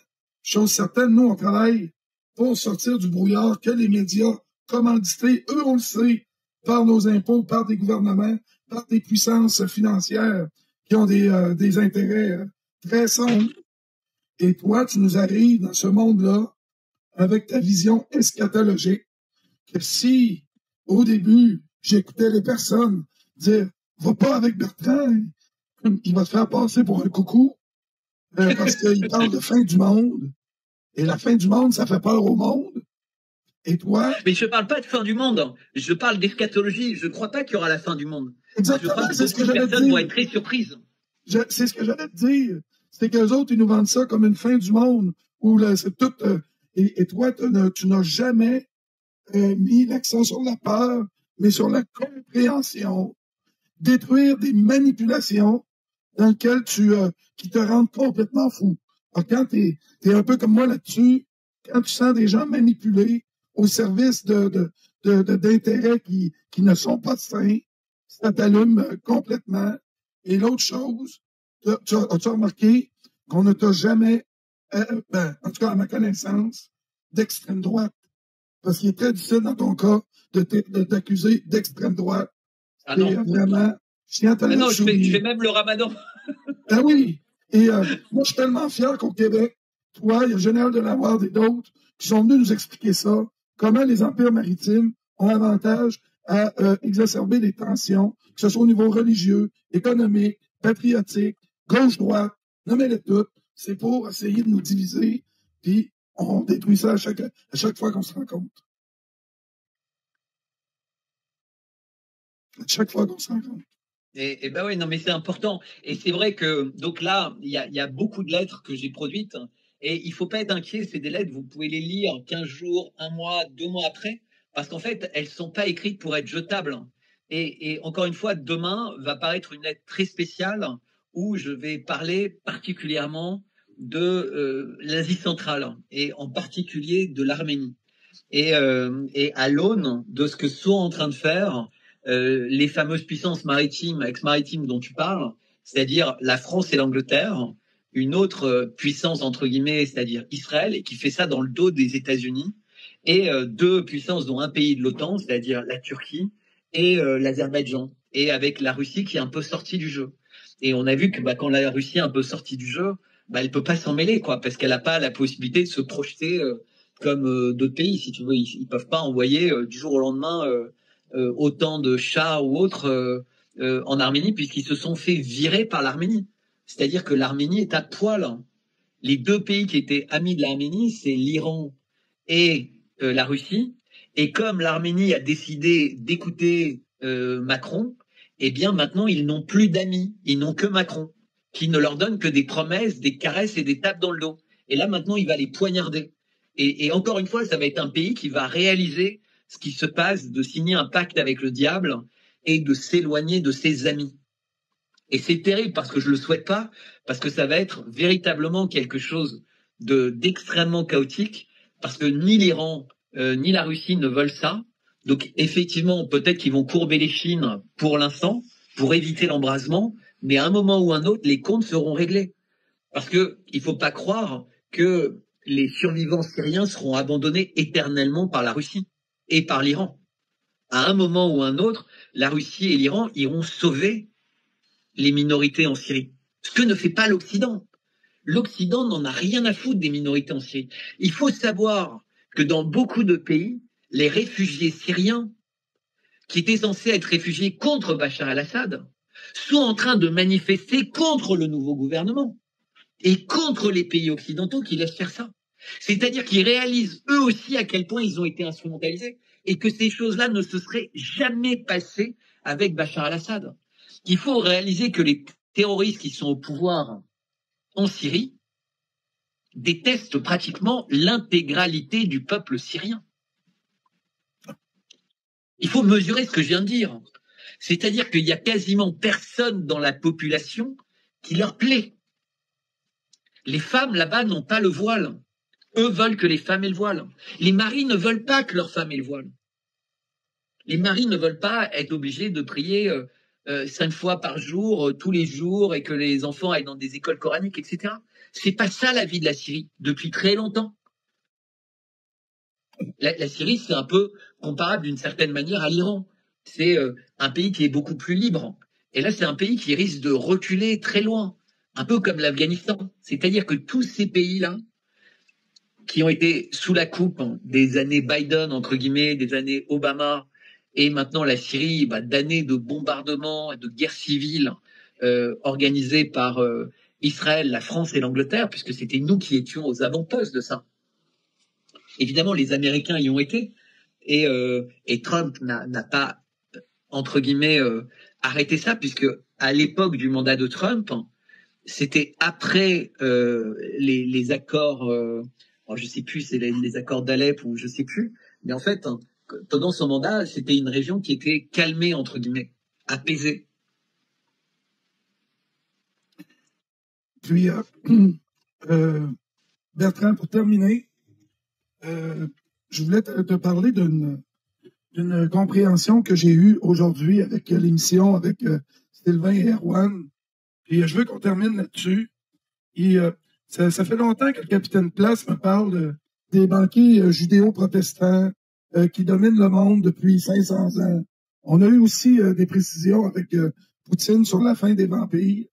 Speaker 4: Chose certaine, nous, on travaille pour sortir du brouillard que les médias commandités, eux, on le sait, par nos impôts, par des gouvernements, par des puissances financières qui ont des intérêts très sombres. Et toi, tu nous arrives dans ce monde-là avec ta vision eschatologique que si, au début, j'écoutais les personnes dire « Va pas avec Bertrand, il va te faire passer pour un coucou parce qu'il parle de fin du monde. » Et la fin du monde, ça fait peur au monde. Et toi...
Speaker 1: Mais je parle pas de fin du monde, je parle d'eschatologie. Je ne crois pas qu'il y aura la fin du monde.
Speaker 4: Exactement,
Speaker 1: je crois que
Speaker 4: c'est ce que j'allais te
Speaker 1: personnes
Speaker 4: dire.
Speaker 1: vont être très surprises.
Speaker 4: C'est ce que j'allais te dire. C'est qu'eux autres, ils nous vendent ça comme une fin du monde. Où là, c'est tout. Et toi, tu n'as jamais mis l'accent sur la peur, mais sur la compréhension détruire des manipulations dans lesquelles qui te rendent complètement fou. Alors, quand t'es un peu comme moi là-dessus, quand tu sens des gens manipulés au service d'intérêts qui ne sont pas sains, ça t'allume complètement. Et l'autre chose, as-tu remarqué qu'on ne t'a jamais, en tout cas à ma connaissance, d'extrême droite? Parce qu'il est très difficile dans ton cas de t'accuser d'extrême droite.
Speaker 1: Ah non.
Speaker 4: Vraiment, je tiens à
Speaker 1: non, je fais même le ramadan.
Speaker 4: Ah oui. Et moi, je suis tellement fier qu'au Québec, toi, il y a le général de la Ward et d'autres qui sont venus nous expliquer ça, comment les empires maritimes ont avantage à exacerber les tensions, que ce soit au niveau religieux, économique, patriotique, gauche-droite, nommez-les toutes. C'est pour essayer de nous diviser, puis on détruit ça à chaque fois qu'on se rencontre. À chaque fois qu'on se rencontre.
Speaker 1: Et ben oui, non, mais c'est important. Et c'est vrai que, donc là, il y a beaucoup de lettres que j'ai produites. Et il faut pas être inquiet, c'est des lettres, vous pouvez les lire 15 jours, 1 mois, 2 mois après. Parce qu'en fait, elles sont pas écrites pour être jetables. Et encore une fois, demain va paraître une lettre très spéciale où je vais parler particulièrement de l'Asie centrale et en particulier de l'Arménie. Et à l'aune de ce que sont en train de faire les fameuses puissances maritimes, ex-maritimes dont tu parles, c'est-à-dire la France et l'Angleterre, une autre puissance entre guillemets, c'est-à-dire Israël, et qui fait ça dans le dos des États-Unis, et 2 puissances dont un pays de l'OTAN, c'est-à-dire la Turquie et l'Azerbaïdjan, et avec la Russie qui est un peu sortie du jeu. Et on a vu que quand la Russie est un peu sortie du jeu, elle peut pas s'en mêler, quoi, parce qu'elle n'a pas la possibilité de se projeter comme d'autres pays, si tu veux. Ils peuvent pas envoyer du jour au lendemain autant de chars ou autres en Arménie, puisqu'ils se sont fait virer par l'Arménie. C'est-à-dire que l'Arménie est à poil. Les 2 pays qui étaient amis de l'Arménie, c'est l'Iran et la Russie. Et comme l'Arménie a décidé d'écouter Macron, eh bien maintenant ils n'ont plus d'amis, ils n'ont que Macron, qui ne leur donne que des promesses, des caresses et des tapes dans le dos. Et là maintenant il va les poignarder. Et encore une fois, ça va être un pays qui va réaliser ce qui se passe, de signer un pacte avec le diable et de s'éloigner de ses amis. Et c'est terrible parce que je le souhaite pas, parce que ça va être véritablement quelque chose d'extrêmement chaotique, parce que ni l'Iran ni la Russie ne veulent ça. Donc effectivement, peut-être qu'ils vont courber les chines pour l'instant, pour éviter l'embrasement, mais à un moment ou un autre, les comptes seront réglés. Parce que il faut pas croire que les survivants syriens seront abandonnés éternellement par la Russie et par l'Iran. À un moment ou un autre, la Russie et l'Iran iront sauver les minorités en Syrie. Ce que ne fait pas l'Occident. L'Occident n'en a rien à foutre des minorités en Syrie. Il faut savoir que dans beaucoup de pays, les réfugiés syriens, qui étaient censés être réfugiés contre Bachar el-Assad, sont en train de manifester contre le nouveau gouvernement et contre les pays occidentaux qui laissent faire ça. C'est-à-dire qu'ils réalisent eux aussi à quel point ils ont été instrumentalisés et que ces choses-là ne se seraient jamais passées avec Bachar el-Assad. Il faut réaliser que les terroristes qui sont au pouvoir en Syrie détestent pratiquement l'intégralité du peuple syrien. Il faut mesurer ce que je viens de dire. C'est-à-dire qu'il y a quasiment personne dans la population qui leur plaît. Les femmes là-bas n'ont pas le voile. Eux veulent que les femmes aient le voile. Les maris ne veulent pas que leurs femmes aient le voile. Les maris ne veulent pas être obligés de prier 5 fois par jour, tous les jours, et que les enfants aillent dans des écoles coraniques, etc. C'est pas ça la vie de la Syrie depuis très longtemps. La Syrie, c'est un peu comparable d'une certaine manière à l'Iran. C'est un pays qui est beaucoup plus libre. Et là, c'est un pays qui risque de reculer très loin, un peu comme l'Afghanistan. C'est-à-dire que tous ces pays-là, qui ont été sous la coupe des années Biden, entre guillemets, des années Obama, et maintenant la Syrie, d'années de bombardements et de guerres civiles organisées par Israël, la France et l'Angleterre, puisque c'était nous qui étions aux avant-postes de ça. Évidemment, les Américains y ont été, et Trump n'a pas, entre guillemets, arrêté ça, puisque à l'époque du mandat de Trump, c'était après les accords, je sais plus, c'est les accords d'Alep ou je sais plus, mais en fait, pendant son mandat, c'était une région qui était calmée, entre guillemets, apaisée.
Speaker 4: Puis, Bertrand, pour terminer, je voulais te parler d'une compréhension que j'ai eue aujourd'hui avec l'émission avec Sylvain et Erwan. Puis je veux qu'on termine là-dessus. Et ça fait longtemps que le capitaine Place me parle des banquiers judéo-protestants qui dominent le monde depuis 500 ans. On a eu aussi des précisions avec Poutine sur la fin des vampires.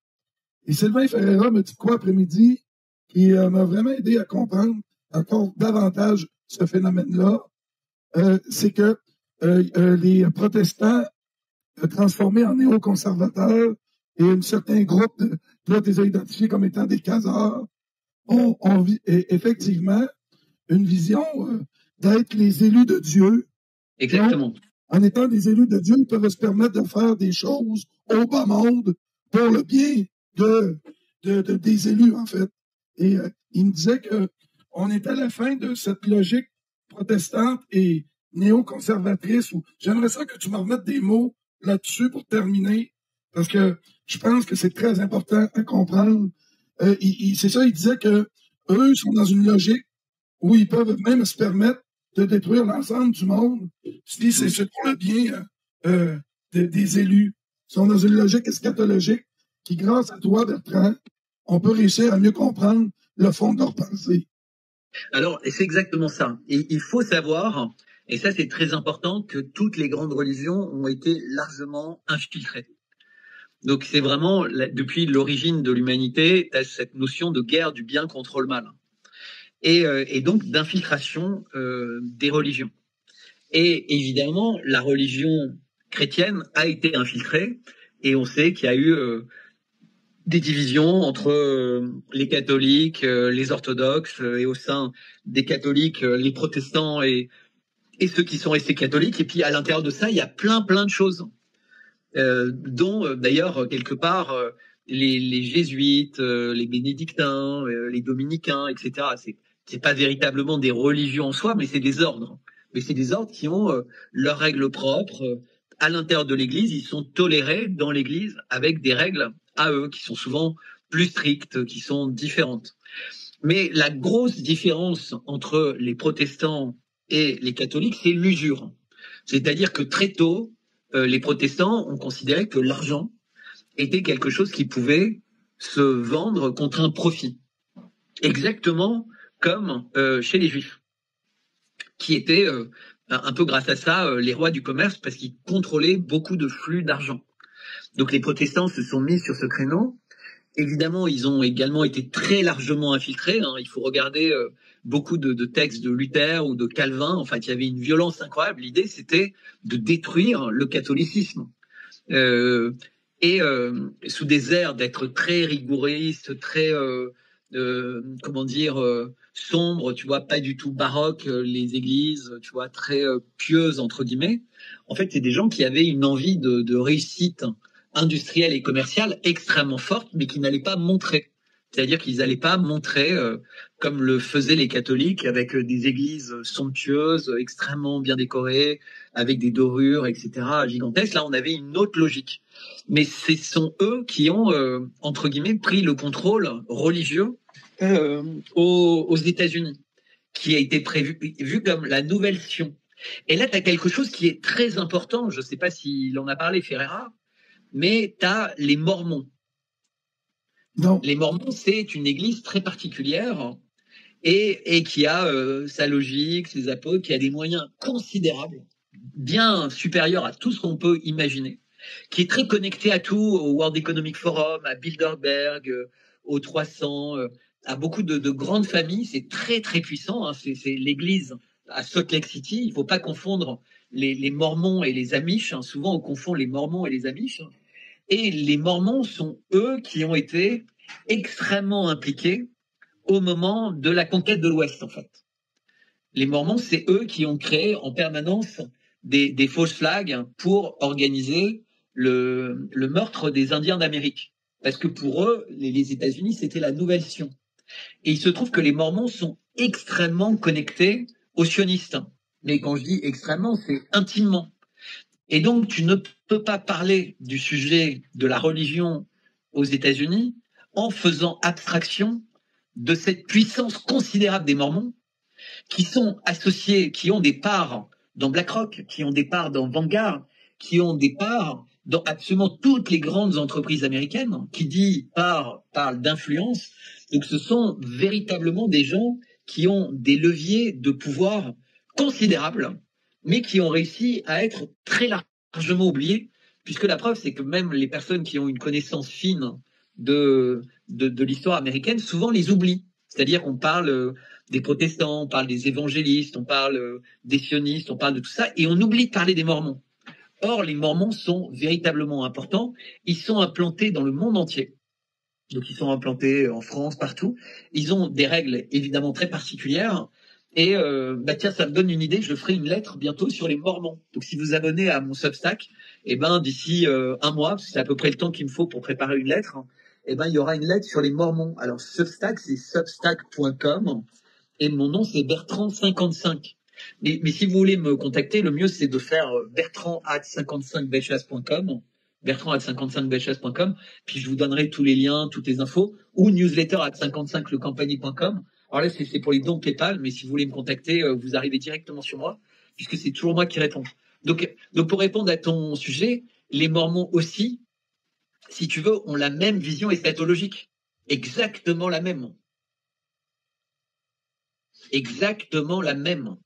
Speaker 4: Et Sylvain Ferreira me dit quoi après-midi qui m'a vraiment aidé à comprendre encore davantage ce phénomène-là. C'est que les protestants transformés en néoconservateurs et un certain groupe, là, tu les as identifiés comme étant des casards, ont effectivement une vision d'être les élus de Dieu.
Speaker 1: Exactement.
Speaker 4: Donc, en étant des élus de Dieu, ils peuvent se permettre de faire des choses au bas monde pour le bien des élus, en fait. Et il me disait qu'on est à la fin de cette logique protestante et néoconservatrice. J'aimerais ça que tu me remettes des mots là-dessus pour terminer, parce que je pense que c'est très important à comprendre. C'est ça, il disait que eux sont dans une logique où ils peuvent même se permettre de détruire l'ensemble du monde si c'est pour le bien des élus. Ils sont dans une logique eschatologique qui, grâce à toi, Bertrand, on peut réussir à mieux comprendre le fond de leur pensée.
Speaker 1: Alors, c'est exactement ça. Et il faut savoir, et ça c'est très important, que toutes les grandes religions ont été largement infiltrées. Donc c'est vraiment, depuis l'origine de l'humanité, tu as cette notion de guerre du bien contre le mal. Et donc d'infiltration des religions. Et évidemment, la religion chrétienne a été infiltrée, et on sait qu'il y a eu des divisions entre les catholiques, les orthodoxes, et au sein des catholiques, les protestants et ceux qui sont restés catholiques. Et puis à l'intérieur de ça, il y a plein de choses, dont d'ailleurs quelque part les jésuites, les bénédictins, les dominicains, etc. C'est pas véritablement des religions en soi, mais c'est des ordres. Mais c'est des ordres qui ont leurs règles propres. À l'intérieur de l'Église, ils sont tolérés dans l'Église avec des règles à eux, qui sont souvent plus strictes, qui sont différentes. Mais la grosse différence entre les protestants et les catholiques, c'est l'usure. C'est-à-dire que très tôt, les protestants ont considéré que l'argent était quelque chose qui pouvait se vendre contre un profit. Exactement comme chez les Juifs, qui étaient un peu grâce à ça les rois du commerce, parce qu'ils contrôlaient beaucoup de flux d'argent. Donc les protestants se sont mis sur ce créneau. Évidemment, ils ont également été très largement infiltrés. Il faut regarder beaucoup de textes de Luther ou de Calvin. En fait, il y avait une violence incroyable. L'idée, c'était de détruire le catholicisme. Sous des airs d'être très rigouriste, très sombre, tu vois, pas du tout baroque, les églises, tu vois, très pieuses entre guillemets. En fait, c'est des gens qui avaient une envie de réussite industrielle et commerciale extrêmement forte, mais qui n'allaient pas montrer. C'est-à-dire qu'ils n'allaient pas montrer, comme le faisaient les catholiques, avec des églises somptueuses, extrêmement bien décorées, avec des dorures, etc., gigantesques. Là, on avait une autre logique. Mais ce sont eux qui ont, entre guillemets, pris le contrôle religieux aux États-Unis, qui a été vu comme la nouvelle Sion. Et là, tu as quelque chose qui est très important. Je ne sais pas s'il en a parlé, Ferreira, mais tu as les Mormons.
Speaker 4: Non.
Speaker 1: Les Mormons, c'est une église très particulière et qui a sa logique, ses apôtres, qui a des moyens considérables, bien supérieurs à tout ce qu'on peut imaginer, qui est très connecté à tout, au World Economic Forum, à Bilderberg, aux 300, à beaucoup de grandes familles. C'est très très puissant. C'est l'église à Salt Lake City. Il ne faut pas confondre les Mormons et les Amish. Souvent, on confond les Mormons et les Amish. Et les Mormons sont eux qui ont été extrêmement impliqués au moment de la conquête de l'Ouest, en fait. Les Mormons, c'est eux qui ont créé en permanence des fausses flags pour organiser le meurtre des Indiens d'Amérique. Parce que pour eux, les États-Unis, c'était la nouvelle Sion. Et il se trouve que les Mormons sont extrêmement connectés aux sionistes. Mais quand je dis extrêmement, c'est intimement. Et donc, tu ne peux pas parler du sujet de la religion aux États-Unis en faisant abstraction de cette puissance considérable des Mormons, qui sont associés, qui ont des parts dans BlackRock, qui ont des parts dans Vanguard, qui ont des parts dans absolument toutes les grandes entreprises américaines, qui dit parle d'influence. Donc ce sont véritablement des gens qui ont des leviers de pouvoir considérables, mais qui ont réussi à être très largement oubliés, puisque la preuve, c'est que même les personnes qui ont une connaissance fine de l'histoire américaine, souvent les oublient. C'est-à-dire qu'on parle des protestants, on parle des évangélistes, on parle des sionistes, on parle de tout ça, et on oublie de parler des Mormons. Or, les Mormons sont véritablement importants. Ils sont implantés dans le monde entier. Donc, ils sont implantés en France, partout. Ils ont des règles, évidemment, très particulières. Et tiens, ça me donne une idée. Je ferai une lettre bientôt sur les Mormons. Donc, si vous abonnez à mon Substack, d'ici un mois, parce que c'est à peu près le temps qu'il me faut pour préparer une lettre, il y aura une lettre sur les Mormons. Alors, Substack, c'est substack.com. Et mon nom, c'est Bertrand55. Mais si vous voulez me contacter, le mieux, c'est de faire bertrand@55bechas.com, bertrand@55bechas.com, puis je vous donnerai tous les liens, toutes les infos, ou newsletter@55lecampagny.com. Alors là, c'est pour les dons PayPal, mais si vous voulez me contacter, vous arrivez directement sur moi, puisque c'est toujours moi qui réponds. Donc pour répondre à ton sujet, les Mormons aussi, si tu veux, ont la même vision eschatologique. Exactement la même. Exactement la même.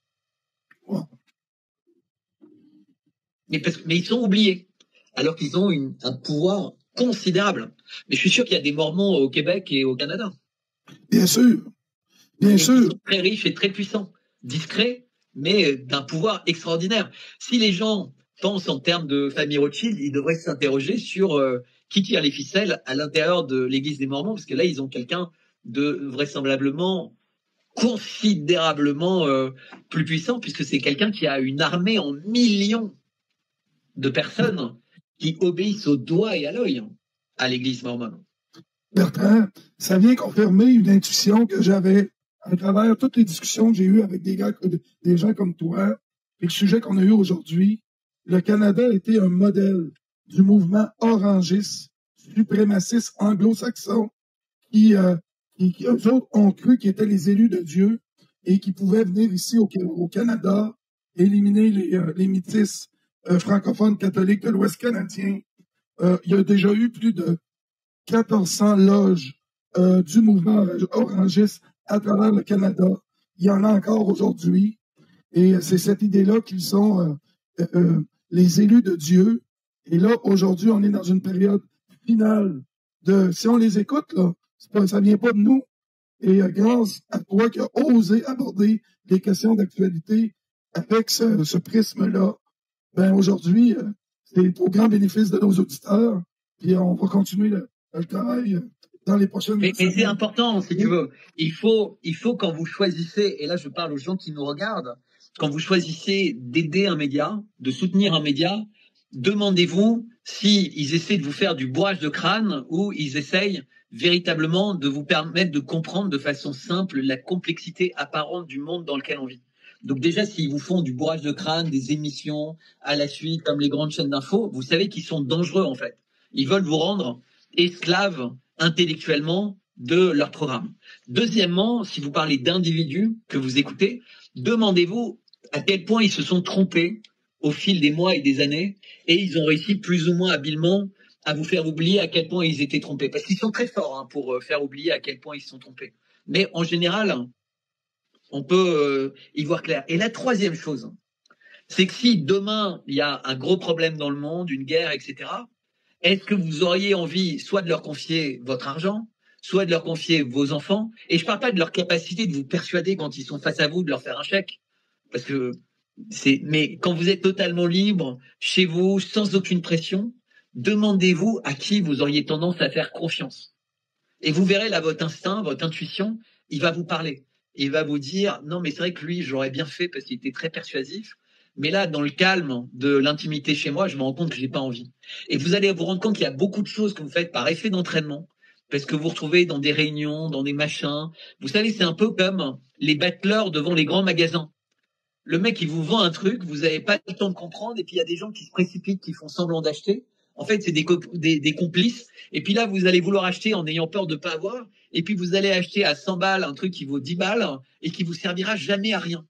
Speaker 1: Mais ils sont oubliés, alors qu'ils ont un pouvoir considérable. Mais je suis sûr qu'il y a des Mormons au Québec et au Canada.
Speaker 4: Bien sûr. Bien sûr.
Speaker 1: Ils sont très riches et très puissants, discrets, mais d'un pouvoir extraordinaire. Si les gens pensent en termes de famille Rothschild, ils devraient s'interroger sur qui tire les ficelles à l'intérieur de l'église des Mormons, parce que là, ils ont quelqu'un de vraisemblablement considérablement plus puissant, puisque c'est quelqu'un qui a une armée en millions de personnes qui obéissent au doigt et à l'œil à l'église mormone.
Speaker 4: Bertrand, ça vient confirmer une intuition que j'avais à travers toutes les discussions que j'ai eues avec des gens comme toi, et le sujet qu'on a eu aujourd'hui. Le Canada était un modèle du mouvement orangiste, suprémaciste anglo-saxon, qui eux autres ont cru qu'ils étaient les élus de Dieu et qui pouvaient venir ici au Canada, éliminer les métis francophones catholiques de l'Ouest canadien. Il y a déjà eu plus de 1400 loges du mouvement orangiste à travers le Canada. Il y en a encore aujourd'hui. Et c'est cette idée-là qu'ils sont les élus de Dieu. Et là, aujourd'hui, on est dans une période finale si on les écoute, là, ça vient pas de nous. Et grâce à toi qui as osé aborder les questions d'actualité avec ce prisme-là, aujourd'hui, c'est au grand bénéfice de nos auditeurs. Puis on va continuer le travail dans les prochaines
Speaker 1: Mais c'est important, si tu veux. Il faut quand vous choisissez, et là je parle aux gens qui nous regardent, quand vous choisissez d'aider un média, de soutenir un média, demandez-vous s'ils essaient de vous faire du bourrage de crâne ou ils essayent véritablement de vous permettre de comprendre de façon simple la complexité apparente du monde dans lequel on vit. Donc déjà, s'ils vous font du bourrage de crâne, des émissions à la suite, comme les grandes chaînes d'infos, vous savez qu'ils sont dangereux en fait. Ils veulent vous rendre esclaves intellectuellement de leur programme. Deuxièmement, si vous parlez d'individus que vous écoutez, demandez-vous à quel point ils se sont trompés au fil des mois et des années, et ils ont réussi plus ou moins habilement à vous faire oublier à quel point ils étaient trompés. Parce qu'ils sont très forts pour faire oublier à quel point ils se sont trompés. Mais en général, on peut y voir clair. Et la troisième chose, c'est que si demain, il y a un gros problème dans le monde, une guerre, etc., est-ce que vous auriez envie soit de leur confier votre argent, soit de leur confier vos enfants? Et je ne parle pas de leur capacité de vous persuader quand ils sont face à vous, de leur faire un chèque. Parce que mais quand vous êtes totalement libre, chez vous, sans aucune pression, demandez-vous à qui vous auriez tendance à faire confiance. Et vous verrez là, votre instinct, votre intuition, il va vous parler. Il va vous dire, non mais c'est vrai que lui, j'aurais bien fait parce qu'il était très persuasif. Mais là, dans le calme de l'intimité chez moi, je me rends compte que j'ai pas envie. Et vous allez vous rendre compte qu'il y a beaucoup de choses que vous faites par effet d'entraînement, parce que vous vous retrouvez dans des réunions, dans des machins. Vous savez, c'est un peu comme les battleurs devant les grands magasins. Le mec, il vous vend un truc, vous n'avez pas le temps de comprendre, et puis il y a des gens qui se précipitent, qui font semblant d'acheter. En fait, c'est des complices. Et puis là, vous allez vouloir acheter en ayant peur de pas avoir. Et puis vous allez acheter à 100 balles un truc qui vaut 10 balles et qui vous servira jamais à rien.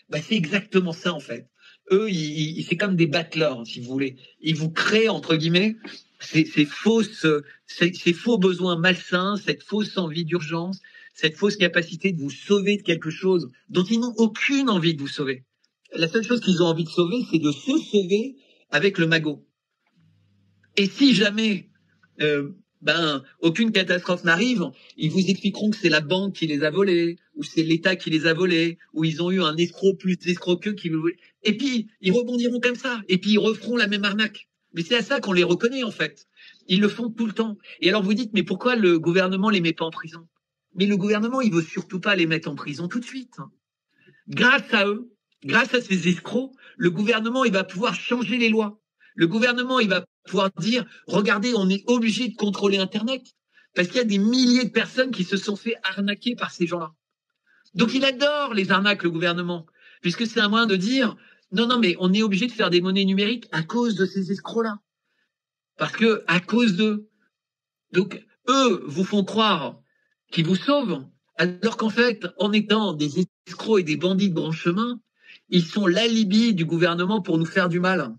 Speaker 1: Bah, c'est exactement ça, en fait. Eux, c'est comme des battleurs, si vous voulez. Ils vous créent, entre guillemets, ces faux besoins malsains, cette fausse envie d'urgence, cette fausse capacité de vous sauver de quelque chose dont ils n'ont aucune envie de vous sauver. La seule chose qu'ils ont envie de sauver, c'est de se sauver avec le magot. Et si jamais aucune catastrophe n'arrive, ils vous expliqueront que c'est la banque qui les a volés, ou c'est l'État qui les a volés, ou ils ont eu un escroc plus escroc qu'eux qui veut. Et puis, ils rebondiront comme ça, et puis ils referont la même arnaque. Mais c'est à ça qu'on les reconnaît, en fait. Ils le font tout le temps. Et alors vous dites, mais pourquoi le gouvernement les met pas en prison? Mais le gouvernement, il veut surtout pas les mettre en prison tout de suite. Grâce à eux, grâce à ces escrocs, le gouvernement, il va pouvoir changer les lois. Le gouvernement, il va pouvoir dire, regardez, on est obligé de contrôler Internet. Parce qu'il y a des milliers de personnes qui se sont fait arnaquer par ces gens-là. Donc il adore les arnaques, le gouvernement. Puisque c'est un moyen de dire, non, mais on est obligé de faire des monnaies numériques à cause de ces escrocs-là. Parce que, à cause d'eux. Donc, eux vous font croire qu'ils vous sauvent, alors qu'en fait, en étant des escrocs et des bandits de grand chemin, ils sont l'alibi du gouvernement pour nous faire du mal.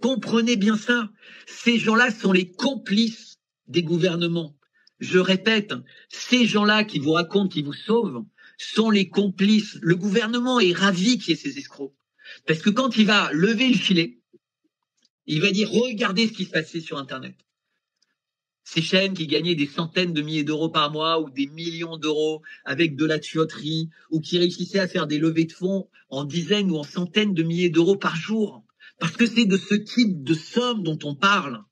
Speaker 1: Comprenez bien ça. Ces gens-là sont les complices des gouvernements. Je répète, ces gens-là qui vous racontent qu'ils vous sauvent sont les complices. Le gouvernement est ravi qu'il y ait ces escrocs. Parce que quand il va lever le filet, il va dire, regardez ce qui se passait sur Internet. Ces chaînes qui gagnaient des centaines de milliers d'euros par mois ou des millions d'euros avec de la tuyauterie ou qui réussissaient à faire des levées de fonds en dizaines ou en centaines de milliers d'euros par jour. Parce que c'est de ce type de somme dont on parle.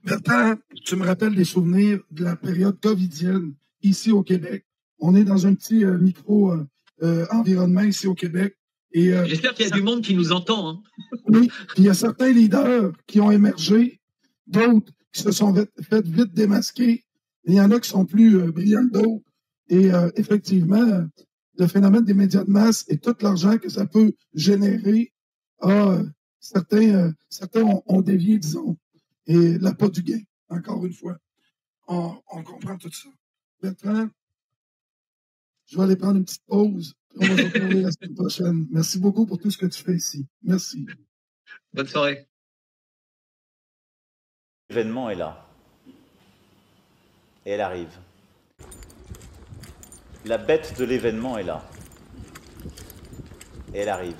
Speaker 4: Bertrand, tu me rappelles des souvenirs de la période covidienne ici au Québec. On est dans un petit micro-environnement ici au Québec.
Speaker 1: J'espère qu'il y a du monde qui nous entend. Hein.
Speaker 4: Oui, puis il y a certains leaders qui ont émergé, d'autres qui se sont fait vite démasquer. Il y en a qui sont plus brillants que d'autres. Et effectivement, le phénomène des médias de masse et tout l'argent que ça peut générer, certains ont dévié, disons, et l'appât du gain, encore une fois. On comprend tout ça. Bertrand, je vais aller prendre une petite pause. On va se retrouver la semaine prochaine. Merci beaucoup pour tout ce que tu fais ici. Merci.
Speaker 1: Bonne soirée.
Speaker 5: L'événement est là. Et elle arrive. La bête de l'événement est là. Et elle arrive.